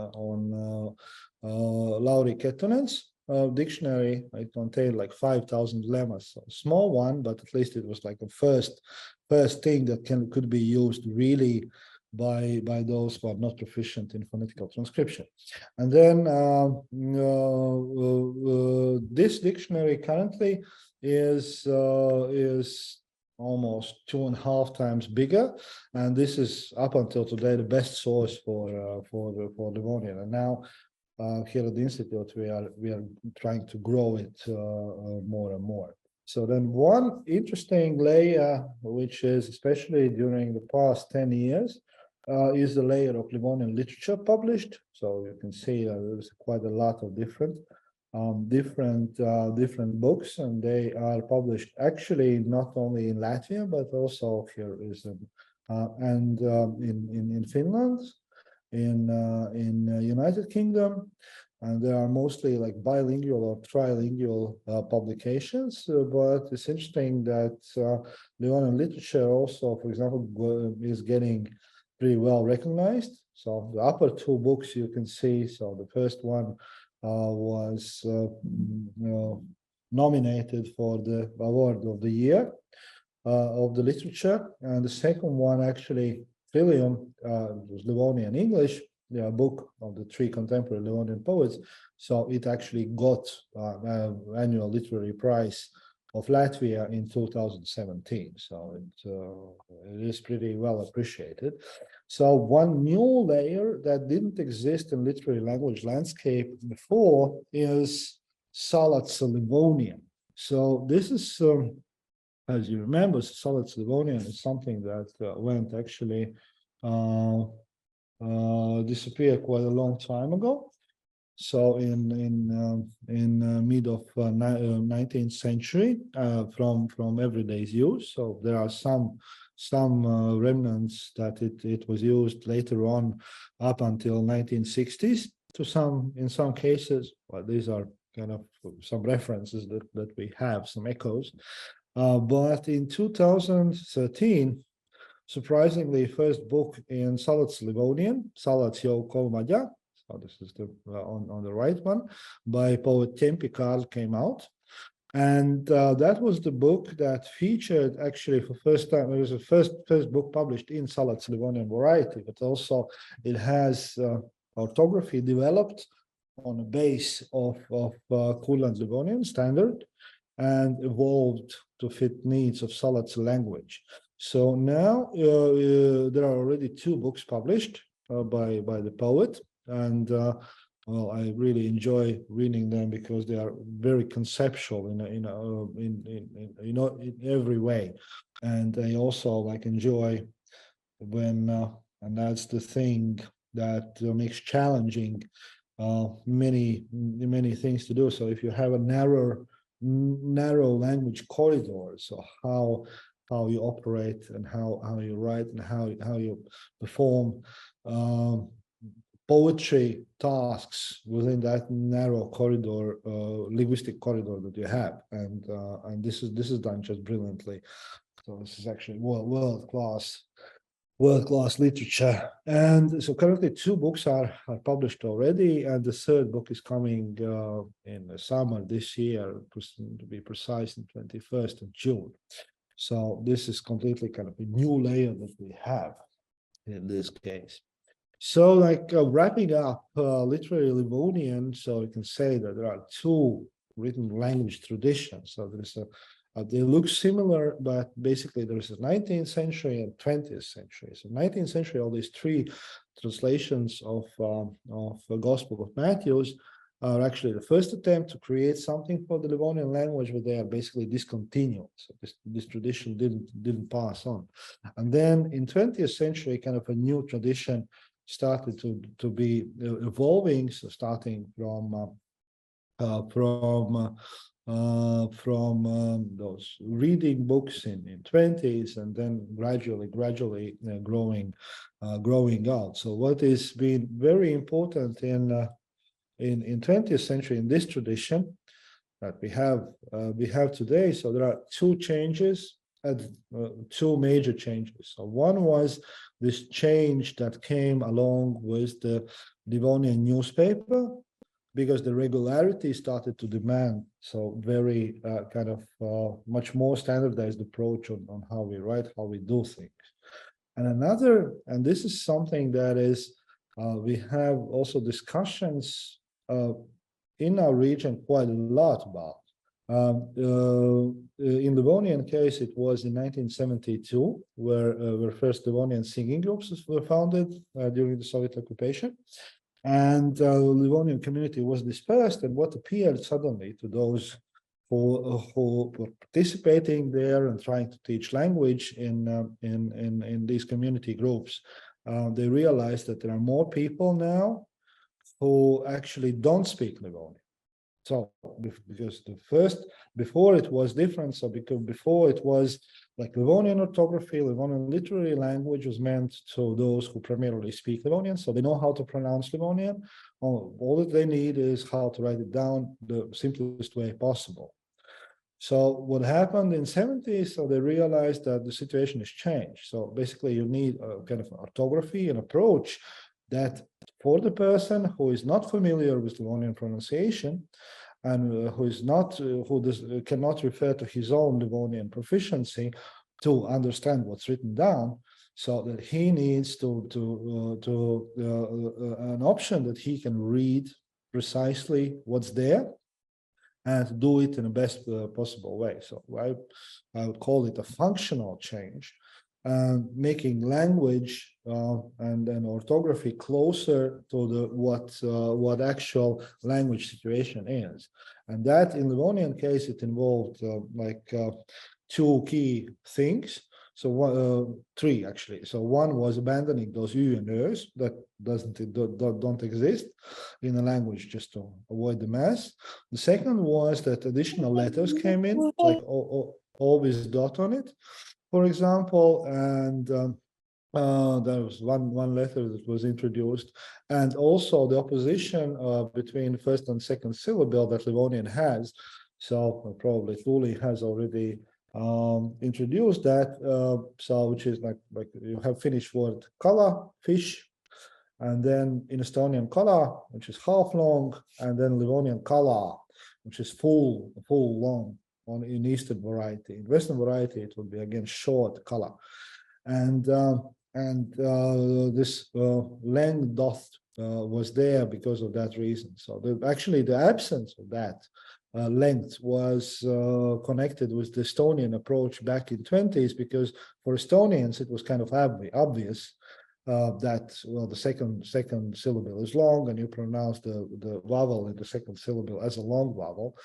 Lauri Kettunen's dictionary. It contained like 5,000 lemmas, so a small one, but at least it was like a first thing that could be used really by those who are not proficient in phonetical transcription. And then this dictionary currently is almost 2.5 times bigger, and this is up until today the best source for Livonian. And now here at the institute we are trying to grow it more and more. So then one interesting layer, which is especially during the past 10 years, is the layer of Livonian literature published. So you can see there's quite a lot of different books, and they are published actually not only in Latvia but also here is in Finland. in United Kingdom, and there are mostly like bilingual or trilingual publications. But it's interesting that Livonian literature also, for example, is getting pretty well recognized. So the upper two books you can see. So the first one was nominated for the award of the year of the literature, and the second one actually Trillium was Livonian English, the book of the three contemporary Livonian poets. So it actually got annual literary prize of Latvia in 2017. So it is pretty well appreciated. So one new layer that didn't exist in literary language landscape before is Valts Livonian. So this is, as you remember, Valts Livonian is something that went actually disappeared quite a long time ago. So in mid of 19th century, from everyday's use. So there are some remnants that it was used later on up until 1960s in some cases. Well, these are kind of some references that we have, some echoes. But in 2013, surprisingly, first book in Valts Livonian, Valts jau kolmaģa, so this is the on the right one, by poet Tempi Karl came out. And that was the book that featured actually for first time. It was the first book published in Valts Livonian variety, but also it has orthography developed on a base of Kurland Livonian standard and evolved to fit needs of Valts language. So now there are already two books published by the poet, and well, I really enjoy reading them because they are very conceptual in every way, and I also like enjoy when and that's the thing that makes challenging many things to do. So if you have a narrow language corridor, so how you operate and how you write and how you perform poetry tasks within that narrow corridor, linguistic corridor that you have, and this is done just brilliantly. So this is actually world class literature. And so currently two books are published already, and the third book is coming in the summer this year, to be precise, in 21st of June. So this is completely kind of a new layer that we have in this case. So like wrapping up literary Livonian, so you can say that there are two written language traditions. So there's they look similar, but basically there's a 19th century and 20th century. So 19th century, all these three translations of the Gospel of Matthew are actually the first attempt to create something for the Livonian language, but they are basically discontinued. So this tradition didn't pass on. And then in 20th century, kind of a new tradition started to be evolving. So starting from those reading books in 20s, and then gradually growing out. So what has been very important in 20th century in this tradition that we have today, so there are two changes, two major changes. So one was this change that came along with the Livonian newspaper, because the regularity started to demand so very kind of much more standardized approach on how we write, how we do things. And this is something that is we have also discussions in our region quite a lot about. In Livonian case, it was in 1972 where first Livonian singing groups were founded during the Soviet occupation. And the Livonian community was dispersed, and what appeared suddenly to those who were participating there and trying to teach language in these community groups, they realized that there are more people now who actually don't speak Livonian. So because before it was different. So because before it was like Livonian orthography, Livonian literary language was meant to those who primarily speak Livonian, so they know how to pronounce Livonian. All that they need is how to write it down the simplest way possible. So what happened in 70s, so they realized that the situation has changed. So basically you need a kind of orthography and approach that for the person who is not familiar with Livonian pronunciation and cannot refer to his own Livonian proficiency to understand what's written down, so that he needs an option that he can read precisely what's there and do it in the best possible way. So I would call it a functional change, making language and orthography closer to what actual language situation is. And that in Livonian case, it involved two key things. So three actually. So one was abandoning those U and Ös that don't exist in a language just to avoid the mess. The second was that additional letters came in, like always dot on it, for example, and there was one letter that was introduced, and also the opposition between first and second syllable that Livonian has. So probably Thule has already introduced that, so which is like you have Finnish word kala, fish, and then in Estonian kala, which is half long, and then Livonian kala, which is full long in Eastern variety. In Western variety, it would be again short kala, and this length doth was there because of that reason. So actually the absence of that length was connected with the Estonian approach back in 20s, because for Estonians it was kind of obvious that, well, the second syllable is long and you pronounce the vowel in the second syllable as a long vowel.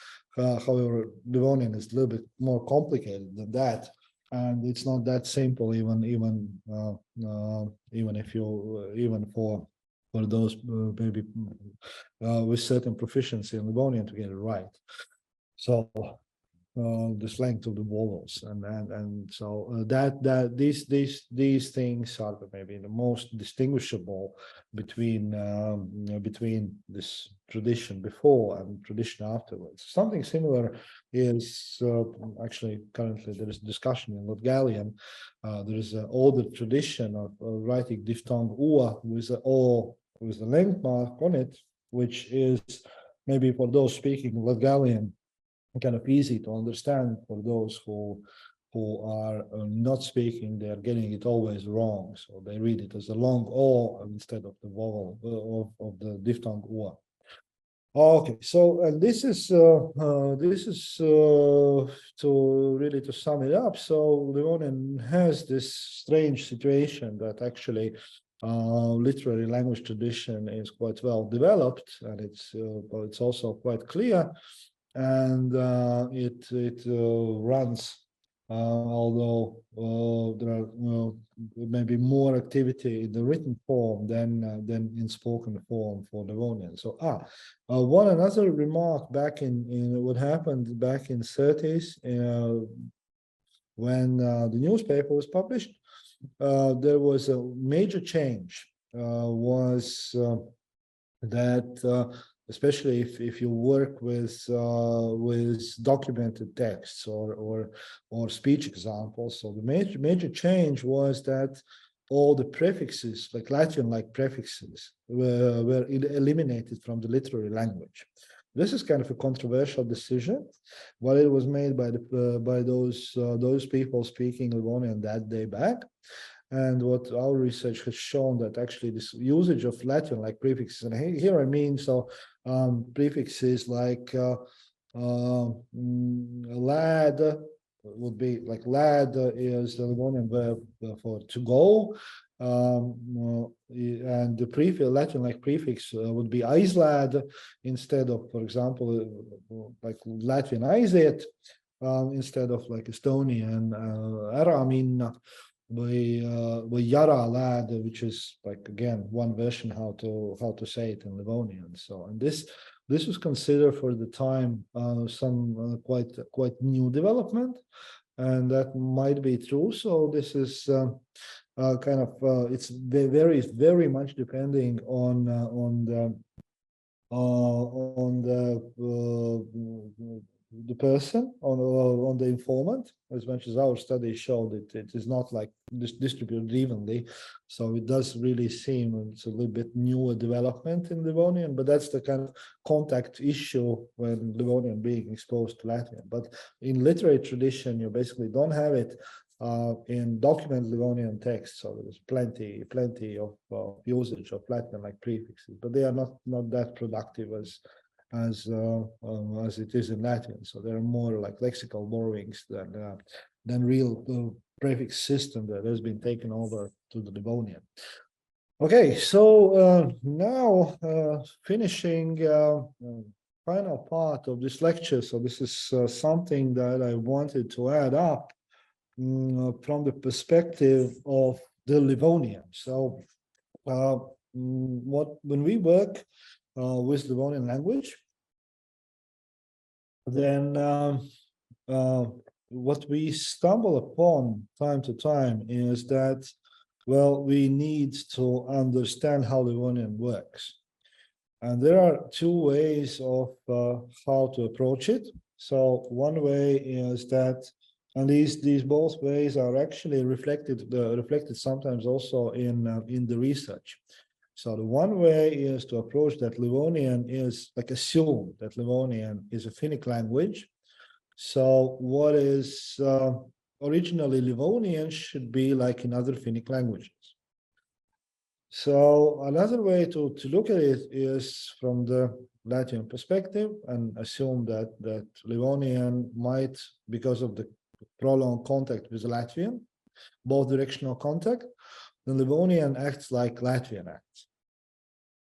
However, Livonian is a little bit more complicated than that, and it's not that simple even for those maybe with certain proficiency in Livonian to get it right. So this length of the vowels and so these things are maybe the most distinguishable between this tradition before and tradition afterwards. Something similar is actually currently there is discussion in Latgalian. There is an older tradition of writing diphthong ua with the o with the length mark on it, which is maybe for those speaking Latgalian kind of easy to understand. For those who are not speaking, they are getting it always wrong. So they read it as a long O instead of the vowel of the diphthong ua. Okay, so and this is to sum it up. So Livonian has this strange situation that actually literary language tradition is quite well developed, and it's also quite clear. And it runs, although there are maybe more activity in the written form than in spoken form for Livonian. So one another remark back in what happened back in 30s when the newspaper was published, there was a major change. Was that especially if you work with documented texts or speech examples. So the major change was that all the prefixes, like Latin-like prefixes, were eliminated from the literary language. This is kind of a controversial decision, but it was made by those people speaking Livonian that day back. And what our research has shown that actually this usage of Latin-like prefixes, and here I mean, so prefixes like lad would be like lad is the Livonian verb for to go, and the Latin-like prefix would be aislad instead of, for example, like Latvian aiziet, instead of like Estonian ära minna. Või jara lad, which is like again one version how to say it in Livonian. So and this this was considered for the time some quite new development, and that might be true. So this is kind of it's very much depending on the person, on the informant. As much as our study showed, it is not like distributed evenly, so it does really seem it's a little bit newer development in Livonian, but that's the kind of contact issue when Livonian being exposed to Latvian. But in literary tradition, you basically don't have it in document Livonian text, so there's plenty of usage of Latvian like prefixes, but they are not that productive as it is in Latvian. So there are more like lexical borrowings than real prefix system that has been taken over to the Livonian. Okay, so now finishing final part of this lecture. So this is something that I wanted to add up from the perspective of the Livonian. So when we work with Livonian language, then what we stumble upon time to time is that, well, we need to understand how Livonian works. And there are two ways of how to approach it. So one way is that, and these both ways are actually reflected sometimes also in the research. So the one way is to approach that Livonian is like assume that Livonian is a Finnic language. So what is originally Livonian should be like in other Finnic languages. So another way to look at it is from the Latvian perspective and assume that Livonian might, because of the prolonged contact with Latvian, both directional contact, then Livonian acts like Latvian acts.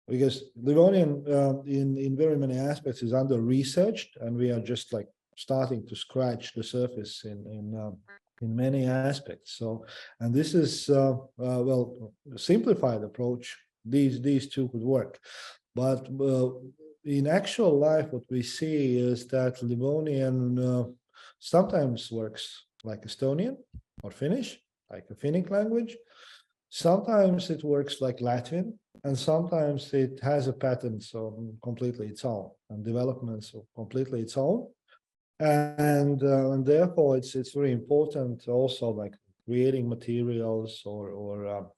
Because Livonian in very many aspects is under researched, and we are just like starting to scratch the surface in many aspects. So, and this is well, simplified approach. These two could work, but in actual life, what we see is that Livonian sometimes works like Estonian or Finnish, like a Finnic language. Sometimes it works like Latvian, and sometimes it has a pattern, so completely its own, and developments completely its own. And therefore, it's very important also like creating materials or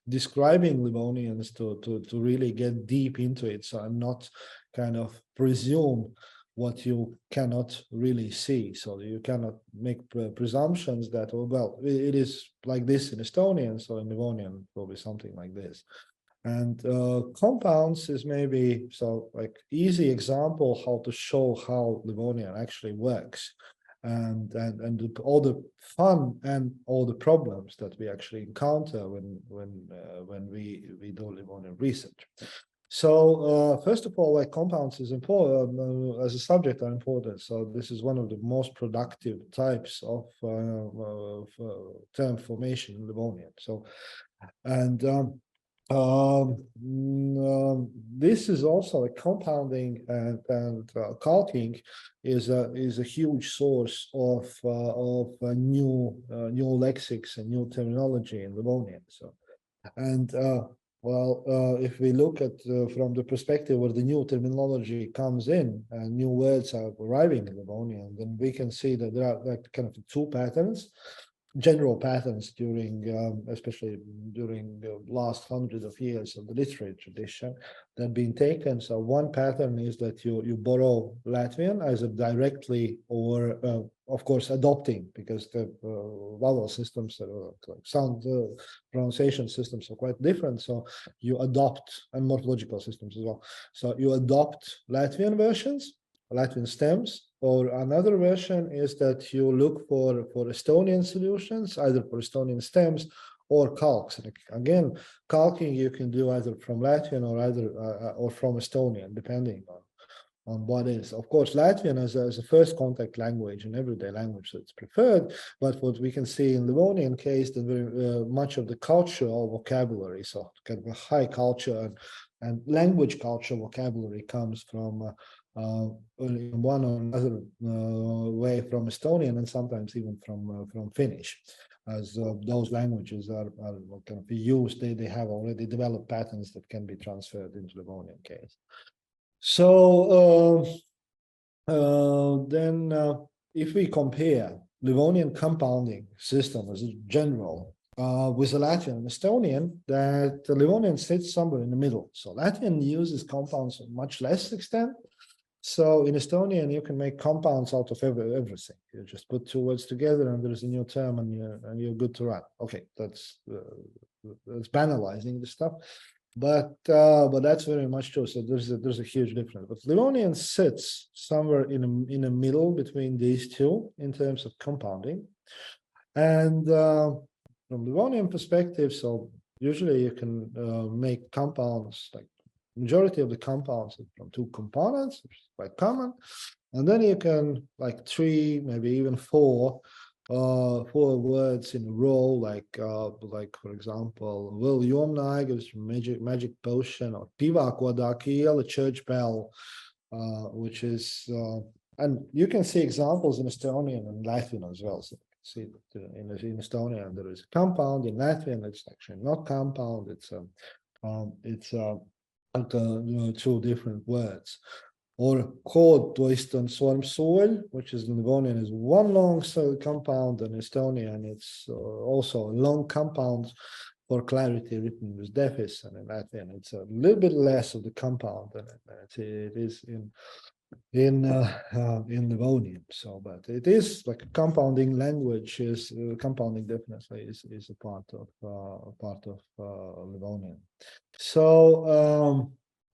describing Livonians to really get deep into it. So I'm not kind of presume what you cannot really see. So you cannot make presumptions that, oh, well, it is like this in Estonian, so in Livonian will be something like this. And compounds is maybe so like easy example how to show how Livonian actually works, and all the fun and all the problems that we actually encounter when we do Livonian research. So first of all, like compounds is important as a subject are important. So this is one of the most productive types of term formation in Livonian. So and this is also a compounding and calking is a huge source of new lexics and new terminology in Livonian. So, and well, if we look at from the perspective where the new terminology comes in and new words are arriving in Livonian, then we can see that there are like kind of two patterns. General patterns during, especially during the last 100 of years of the literary tradition that have been taken. So one pattern is that you borrow Latvian either directly or, of course, adopting, because the vowel systems, sound pronunciation systems are quite different. So you adopt, and morphological systems as well. So you adopt Latvian versions, Latvian stems, or another version is that you look for Estonian solutions, either for Estonian stems or calques. And again, calking you can do either from Latvian or either or from Estonian, depending on what is. Of course, Latvian as a first contact language and everyday language, so it's preferred. But what we can see in Livonian case, that very much of the cultural vocabulary, so kind of a high culture and And language culture vocabulary comes from in one or another way from Estonian and sometimes even from Finnish, as those languages are kind of used. They have already developed patterns that can be transferred into Livonian case. So then if we compare Livonian compounding system as a general with the Latvian and Estonian, that the Livonian sits somewhere in the middle. So Latvian uses compounds to much less extent. So in Estonian, you can make compounds out of everything. You just put two words together and there's a new term and you're good to run. Okay, that's banalizing the stuff. But that's very much true. So there's a huge difference. But Livonian sits somewhere in the middle between these two in terms of compounding. And from Livonian perspective, so usually you can make compounds, like majority of the compounds from two components, which is quite common. And then you can like three, maybe even four words in a row, like for example, Will Jomnaiga is magic potion, or Pivākodā, church bell, which is and you can see examples in Estonian and Latvian as well. So you can see that in Estonian there is a compound, in Latvian it's actually not compound, it's two different words. Or called Toiston Sormsoil, which is in Livonian is one long compound, and Estonian it's also a long compound for clarity written with defis, and in Latvian it's a little bit less of the compound than it is in Livonian. So, but it is like a compounding language. Is compounding definitely is a part of Livonian. So.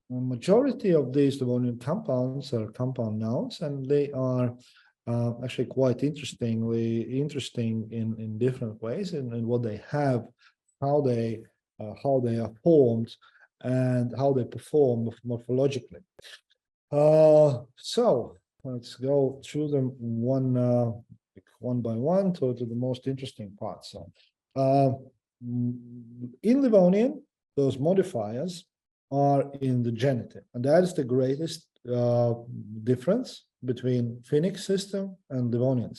The majority of these Livonian compounds are compound nouns, and they are actually quite interesting in different ways in what they have, how they are formed, and how they perform morphologically. So let's go through them one by one to the most interesting parts. So in Livonian, those modifiers are in the genitive, and that is the greatest difference between Finnic system and Livonian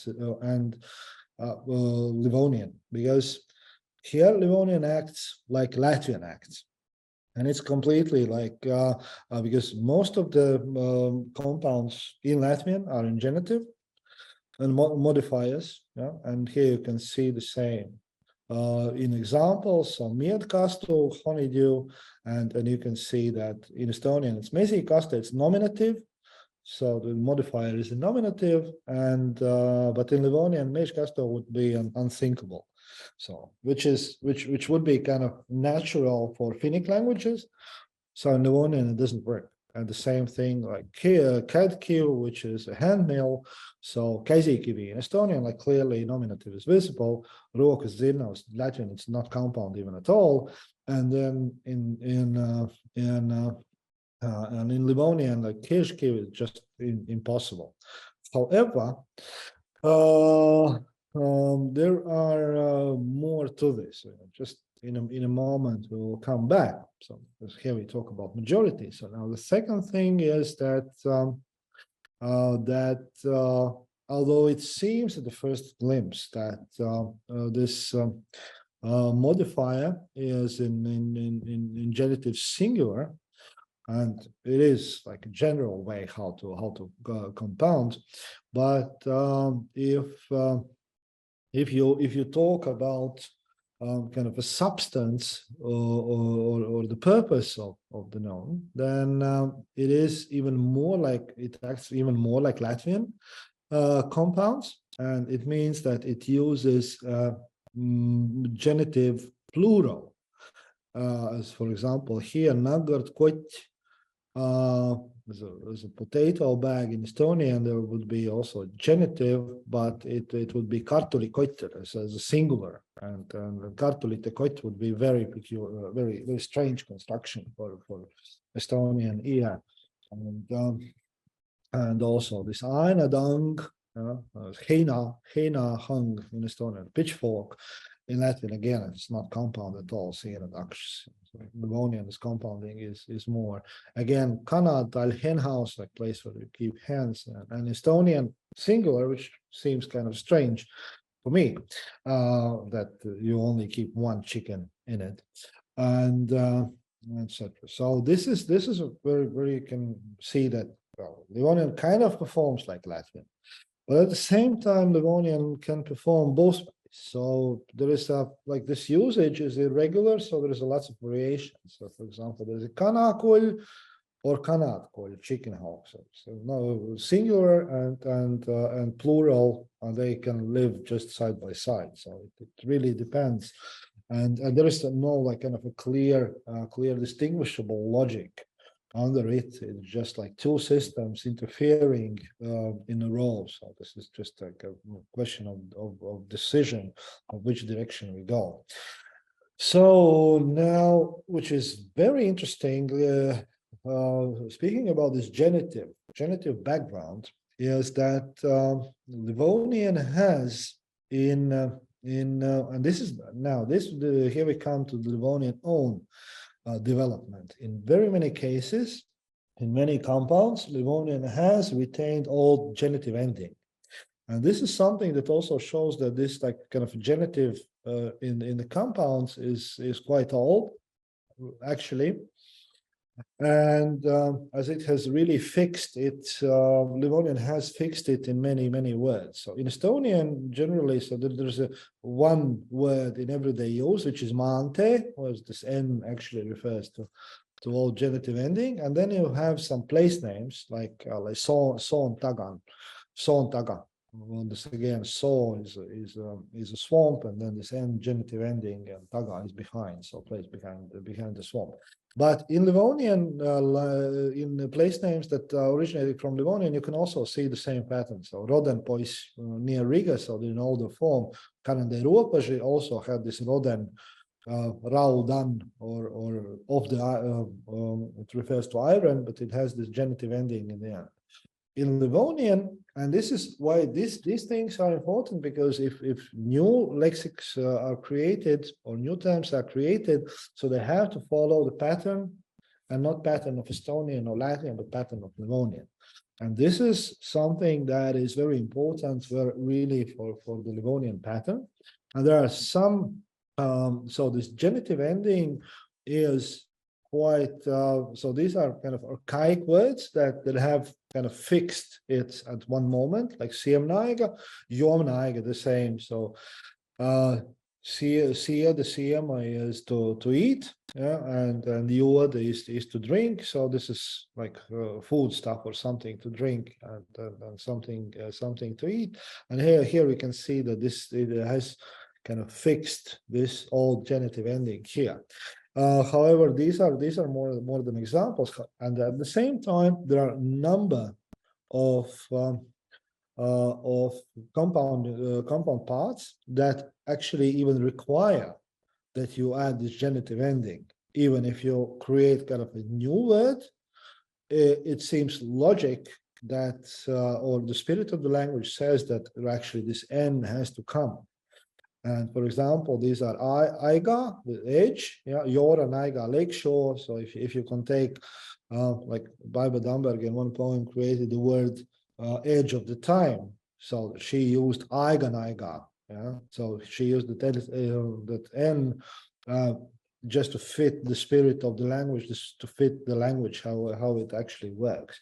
Livonian, because here Livonian acts like Latvian acts, and it's completely like because most of the compounds in Latvian are in genitive and modifiers, yeah, and here you can see the same. In examples, so miedkastu, honeydew, and you can see that in Estonian it's mesikasta, it's nominative, so the modifier is a nominative, and but in Livonian mežkastu would be unthinkable, so which would be kind of natural for Finnic languages. So in Livonian it doesn't work. And the same thing like kädkiu, which is a handmill. So käsikivi in Estonian, like clearly nominative is visible. Rokas zirnavs, Latvian, it's not compound even at all. And then in Livonian, like kirškivi is just impossible. However, there are more to this. Just in a moment we will come back. So here we talk about majority. So now the second thing is that although it seems at the first glimpse that this modifier is in genitive singular, and it is like a general way how to compound, but if you talk about kind of a substance or the purpose of the noun, then it is even more like, it acts even more like Latvian compounds, and it means that it uses genitive plural, as for example here nagard koit. There's a potato bag in Estonian, there would be also genitive, but it would be kartulikoit as a singular, and kartulite would be very peculiar, very strange construction for Estonian ear, and also this ainadang, heina hung in Estonian, pitchfork, in Latvian, again, it's not compound at all. Livonian is compounding is more. Again, kanāt, hen house, like place where you keep hens, and Estonian singular, which seems kind of strange for me, that you only keep one chicken in it, and etc. So this is where you can see that Livonian kind of performs like Latvian, but at the same time, Livonian can perform both. So there is like this usage is irregular, so there is lots of variations. So for example, there's a kanākoļ or kanātkoļ, chicken hawk. So no singular and plural, and they can live just side by side. So it really depends, and there is no like kind of a clear distinguishable logic under it. It's just like two systems interfering in a row. So this is just like a question of decision of which direction we go. So now, which is very interesting, speaking about this genitive background, is that Livonian has and this is now here we come to the Livonian own development. In very many cases, in many compounds, Livonian has retained old genitive ending. And this is something that also shows that this like kind of genitive in the compounds is quite old, actually. And as it has really fixed it, Livonian has fixed it in many words. So in Estonian, generally, so there's one word in everyday use, which is maante, whereas this N actually refers to old genitive ending. And then you have some place names like Soontagan. Well, this again, so is a swamp, and then this N genitive ending, and taga is behind, so place behind the swamp. But in Livonian, in the place names that originated from Livonian, you can also see the same pattern. So Rodenpois near Riga, so in older form, Kanade Ropaži also had this Roden, Raudan, or of the it refers to iron, but it has this genitive ending in the end. In Livonian, and this is why these things are important, because if new lexics are created or new terms are created, so they have to follow the pattern, and not pattern of Estonian or Latvian, but pattern of Livonian. And this is something that is very important really for the Livonian pattern. And there are some, so this genitive ending is quite, so these are kind of archaic words that have kind of fixed it at one moment, like siemnaiga, jomnaiga, the same. So sia, the siema is to eat, yeah, and jod is to drink. So this is like food stuff or something to drink, and something to eat. And here we can see that it has kind of fixed this old genitive ending here. However, these are more than examples, and at the same time, there are a number of compound parts that actually even require that you add this genitive ending. Even if you create kind of a new word, it seems logic that, or the spirit of the language says that actually this N has to come. And for example, these are aiga, the edge, yeah, yor and aiga, lakeshore. So if you can take, like Barbara Damberg in one poem created the word edge of the time. So she used aiga, yeah. So she used that N just to fit the spirit of the language, just to fit the language, how it actually works.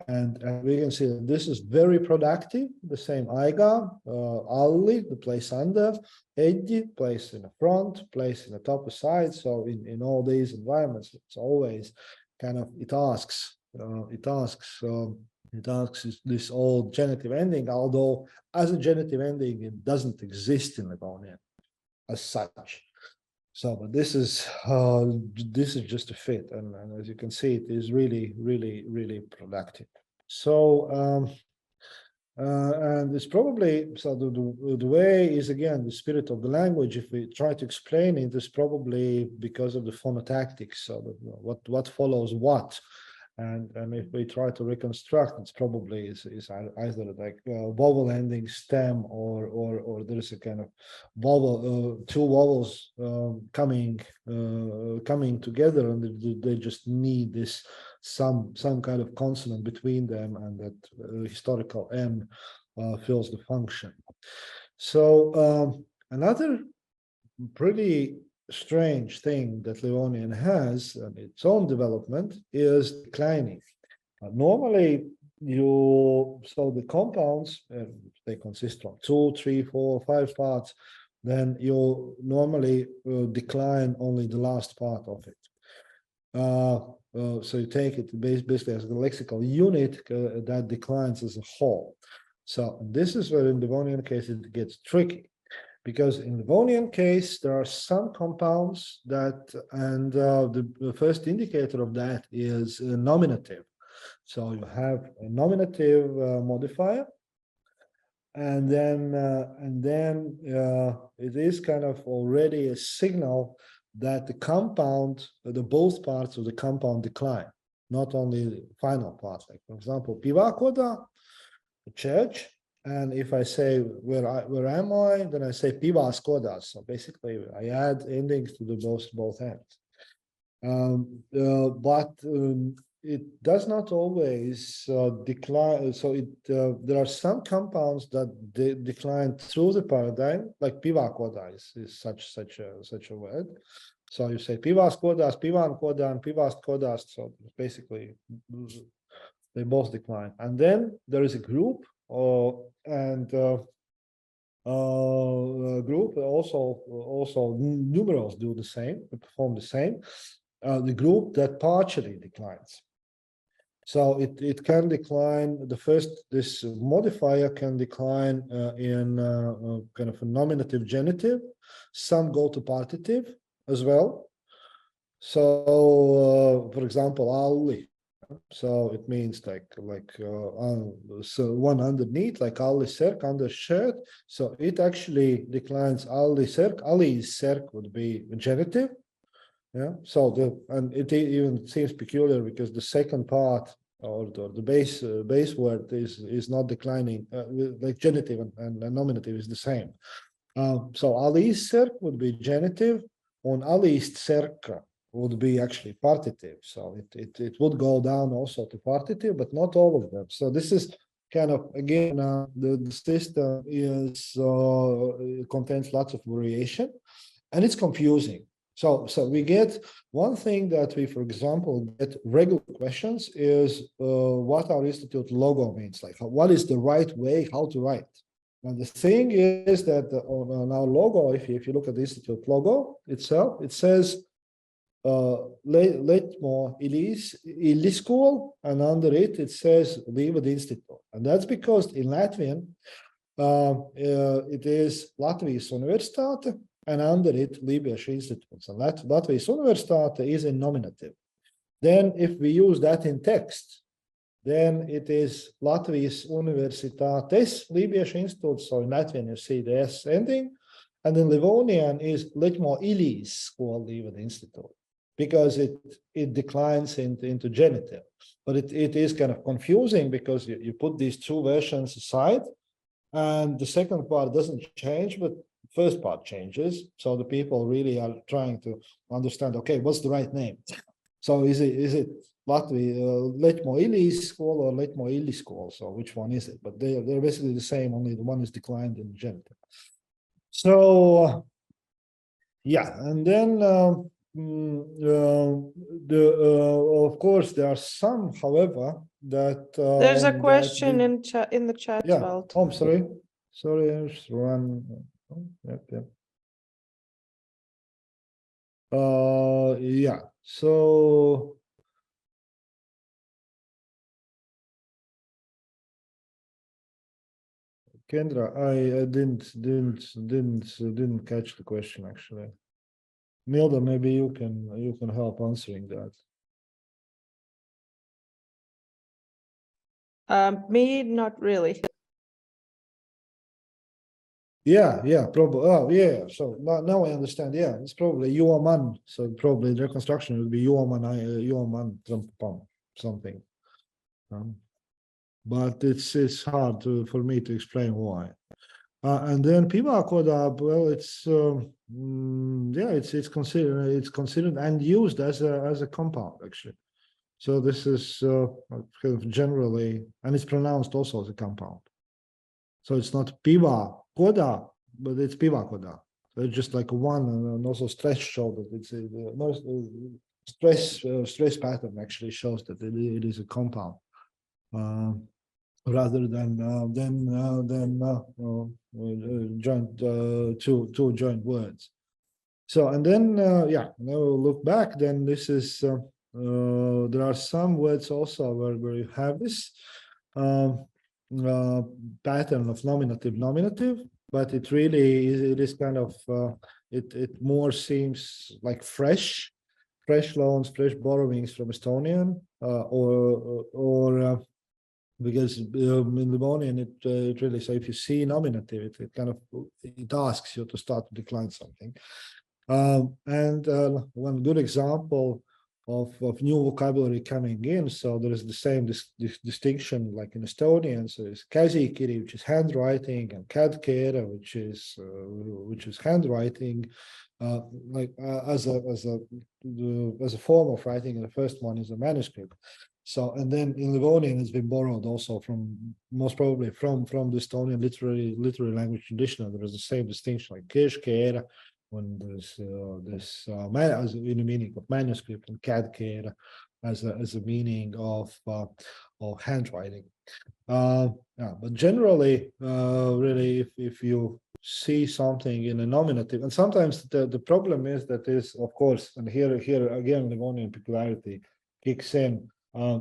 And we can see that this is very productive. The same aiga, alli, the place under, eddi, place in the front, place in the top or side. So in all these environments, it's always kind of, it asks this old genitive ending, although as a genitive ending, it doesn't exist in Livonian as such. So, but this is just a fit, and as you can see, it is really productive. So, and it's probably, so the way is, again, the spirit of the language. If we try to explain it, is probably because of the phonotactics. So what follows what, And if we try to reconstruct, it's probably is either like vowel ending stem or there is a kind of vowel, two vowels coming together, and they just need this some kind of consonant between them, and that historical N fills the function. So another pretty strange thing that Livonian has and its own development is declining. Normally, so the compounds, they consist of 2, 3, 4, 5 parts, then you normally decline only the last part of it. So you take it basically as a lexical unit that declines as a whole. So this is where in the Livonian case it gets tricky. Because in the Livonian case, there are some compounds that, and the first indicator of that is nominative. So you have a nominative modifier, and then it is kind of already a signal that the compound, the both parts of the compound decline, not only the final part. Like for example, pivakoda, church. And if I say where am I, then I say pivās kodās. So basically, I add endings to the both ends. But it does not always decline. So there are some compounds that decline through the paradigm, like pivā kodā is such a word. So you say pivās kodās, pivān kodā, and pivās kodās. So basically, they both decline. And then there is a group. Group also numerals do the same, perform the same. The group that partially declines. So it can decline. This modifier can decline in kind of a nominative genitive. Some go to partitive as well. So for example, alli. So it means so one underneath, like alli serk, undershirt. So it actually declines alli serk. Alli serk would be genitive. Yeah. So and it even seems peculiar because the second part or the base word is not declining. Like genitive and nominative is the same. So alli serk would be genitive. On alli serka would be actually partitive. So it would go down also to partitive, but not all of them. So this is kind of, again, the system contains lots of variation, and it's confusing. So we get one thing that we, for example, get regular questions is what our institute logo means, like what is the right way, how to write. And the thing is that on our logo, if you look at the institute logo itself, it says Letmo Illi School, and under it says Livonian Institute. And that's because in Latvian, it is Latvijas Universitāte, and under it Latviešu Institūts. And Latvijas Universitāte is in nominative. Then if we use that in text, then it is Latvijas Universitātes Latviešu Institūts. So in Latvian you see the S ending, and in Livonian is Letmo Illi School Livonian Institute, because it declines into genitive. But it is kind of confusing because you put these two versions aside, and the second part doesn't change, but first part changes. So the people really are trying to understand, okay, what's the right name? So is it Letmo Illi School or Letmo Illi School? So which one is it? But they're basically the same, only the one is declined in genitive. So yeah, and then of course there are some, however, that There's a question in the chat. Yeah. Valt. Oh, I'm sorry. I just run. Yep. Yeah. So Kendra, I didn't catch the question actually. Milda, maybe you can help answering that. Me, not really. Yeah, probably. Oh, yeah. So now I understand. Yeah, it's probably Juoman. So probably the reconstruction would be Juoman, Juoman, Trumpam. something. But it's hard for me to explain why. And then piva coda, well, it's considered and used as a compound actually. So this is kind of generally, and it's pronounced also as a compound. So it's not piva coda, but it's piva coda. So it's just like one, and also stress show that it's stress pattern actually shows that it is a compound. Rather than joint two joint words. So and then yeah, now we'll look back. Then this is there are some words also where you have this pattern of nominative, but it really is kind of it more seems like fresh loans, fresh borrowings from Estonian or because in Livonian it really, so if you see nominative, it kind of it asks you to start to decline something. And one good example of new vocabulary coming in, so there is the same distinction like in Estonian. So it's käsikiri, which is handwriting, and kädkere, which is handwriting, as a form of writing. And the first one is a manuscript. So, and then in Livonian, it's been borrowed also from, most probably from the Estonian literary language tradition. There is the same distinction, like keškere, when there's as in the meaning of manuscript, and kädkere as a meaning of handwriting. Yeah, but generally, really, if you see something in a nominative, and sometimes the problem is that is, of course, and here again, Livonian peculiarity kicks in.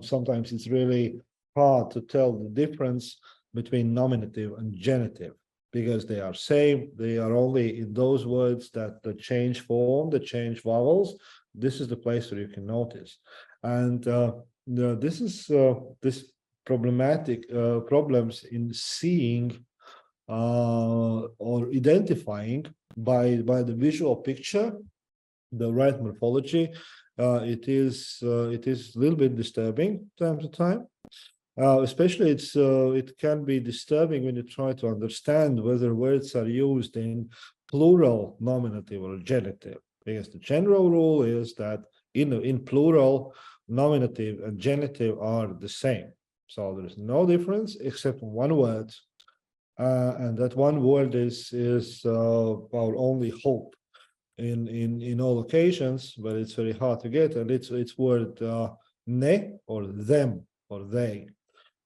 Sometimes it's really hard to tell the difference between nominative and genitive, because they are same. They are only in those words that change form, that change vowels. This is the place where you can notice. And this is this problematic problems in seeing or identifying by the visual picture the right morphology. It is a little bit disturbing time to time. Especially it can be disturbing when you try to understand whether words are used in plural, nominative, or genitive. Because the general rule is that in plural, nominative and genitive are the same. So there is no difference except one word, and that one word is our only hope in all occasions, but it's very hard to get, and it's word ne, or them, or they,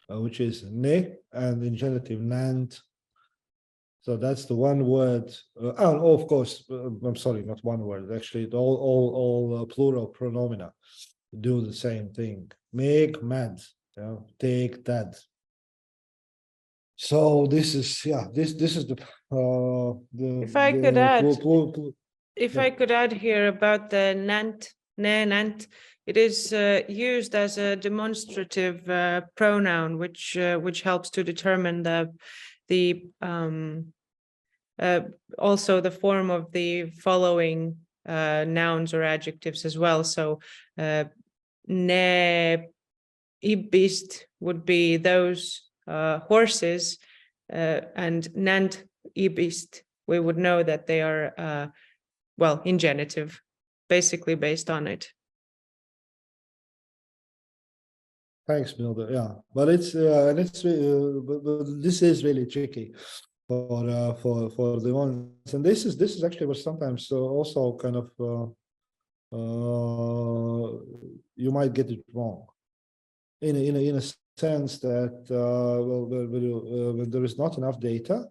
which is ne, and in genitive nant. So that's the one word. Oh, of course, I'm sorry, not one word. Actually, all plural pronomina do the same thing. Make mad, take that. So this is this is the If I could add, if I could add here about the nant, ne, nant, it is used as a demonstrative pronoun, which helps to determine the also the form of the following nouns or adjectives as well. So ne ibist would be those horses, and nant ibist, we would know that they are well, in genitive, basically based on it. Thanks, Milda. Yeah, but it's but this is really tricky for the ones, and this is actually what sometimes also kind of you might get it wrong in a sense that when there is not enough data.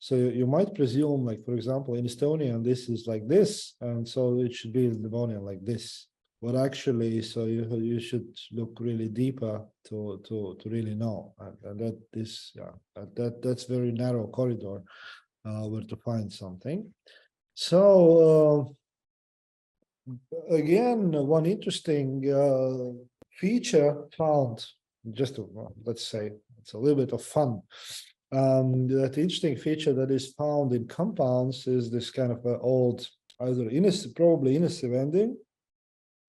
So you might presume, like, for example, in Estonian, this is like this, and so it should be in Livonian like this. But actually, so you should look really deeper to really know, and that is that's very narrow corridor where to find something. So again, one interesting feature found, just to, let's say it's a little bit of fun. That interesting feature that is found in compounds is this kind of old, either probably inessive ending,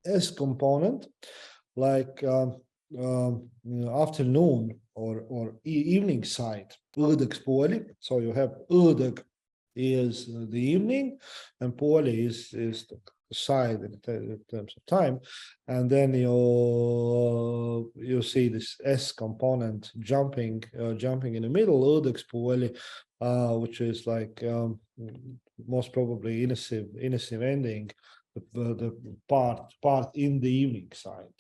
S component, like afternoon or evening side, OeAD-GmbH. So you have OeAD is the evening, and Poli is the side in terms of time, and then you see this S component jumping in the middle, OeAD-GmbH, which is like most probably initive ending, the part in the evening side.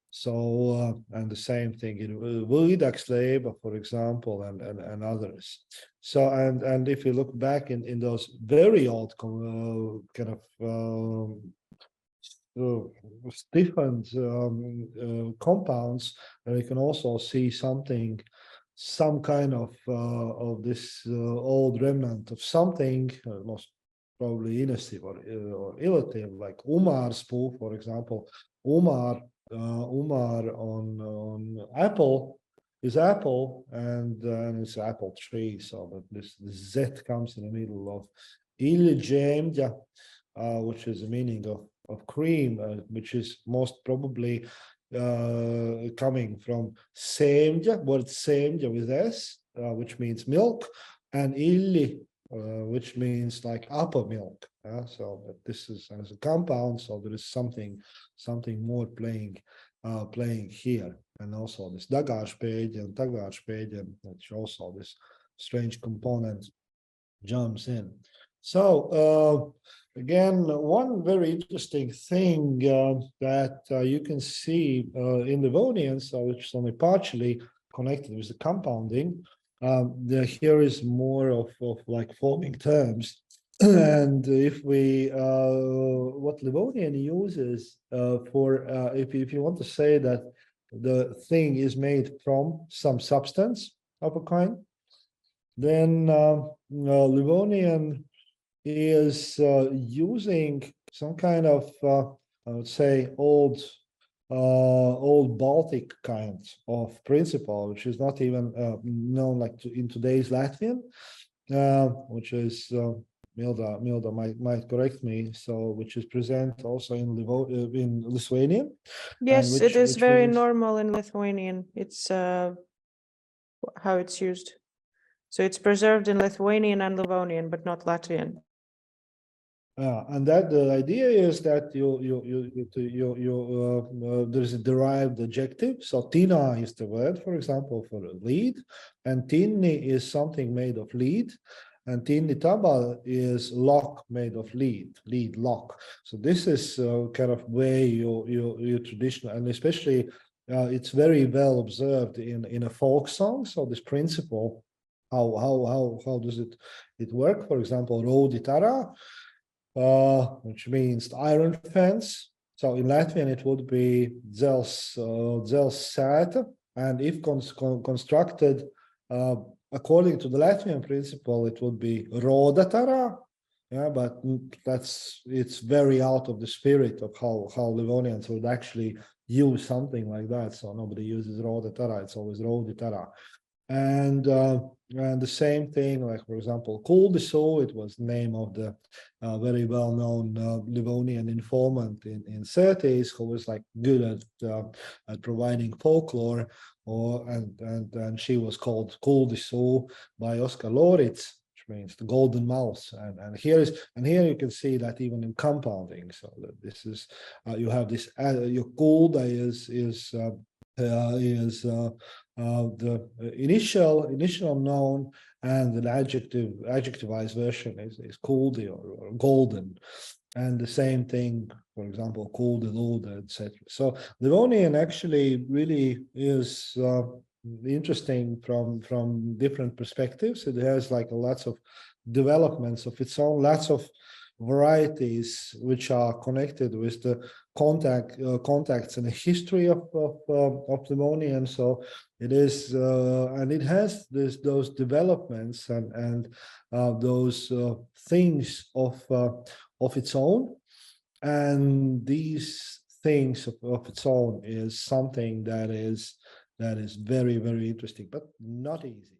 So and the same thing in Valts, for example, and others. So and if you look back in those very old kind of different compounds, you can also see some kind of this old remnant of something, most probably initive or elative, like Umar spool, for example. Umar on apple is apple, and it's apple tree. So that this Z comes in the middle of OeAD-GmbH, which is the meaning of cream, which is most probably coming from semja, word semja with S, which means milk, and illi, which means like upper milk. So this is as a compound, so there is something more playing here, and also this dagārspēģe and tagārspēģe, which also this strange component jumps in. So again, one very interesting thing that you can see in Livonians, which is only partially connected with the compounding, here is more of like forming terms. And if we what Livonian uses for if you want to say that the thing is made from some substance of a kind, then Livonian is using some kind of I would say old Baltic kind of principle, which is not even known like in today's Latvian, which is Milda might correct me. So, which is present also in Lithuanian. Yes, it is very normal in Lithuanian. It's how it's used. So it's preserved in Lithuanian and Livonian, but not Latvian. And that the idea is that there's a derived adjective. So tina is the word, for example, for a lead, and tinni is something made of lead, and tinni taba is lock made of lead lock. So this is kind of way you traditional, and especially it's very well observed in a folk song. So this principle, how does it work? For example, roditara, which means iron fence. So in Latvian, it would be dzels sēta, and if constructed according to the Latvian principle, it would be rodatara. Yeah, but it's very out of the spirit of how Livonians would actually use something like that. So nobody uses rodatara; it's always roditara. And the same thing, like for example, Kuldiso, it was the name of the very well-known Livonian informant in Certes, who was like good at providing folklore, and she was called Kuldiso by Oskar Loritz, which means the golden mouse. And here you can see that even in compounding. So that this is you have this your kulda is the initial noun, and the adjectivized version is kuldi or golden, and the same thing, for example, kuldi, luda, etc. So Livonian actually really is interesting from different perspectives. It has like lots of developments of its own, lots of varieties which are connected with the contacts and the history of Livonian. So it is, and it has those developments and those things of its own, and these things of its own is something that is very, very interesting, but not easy.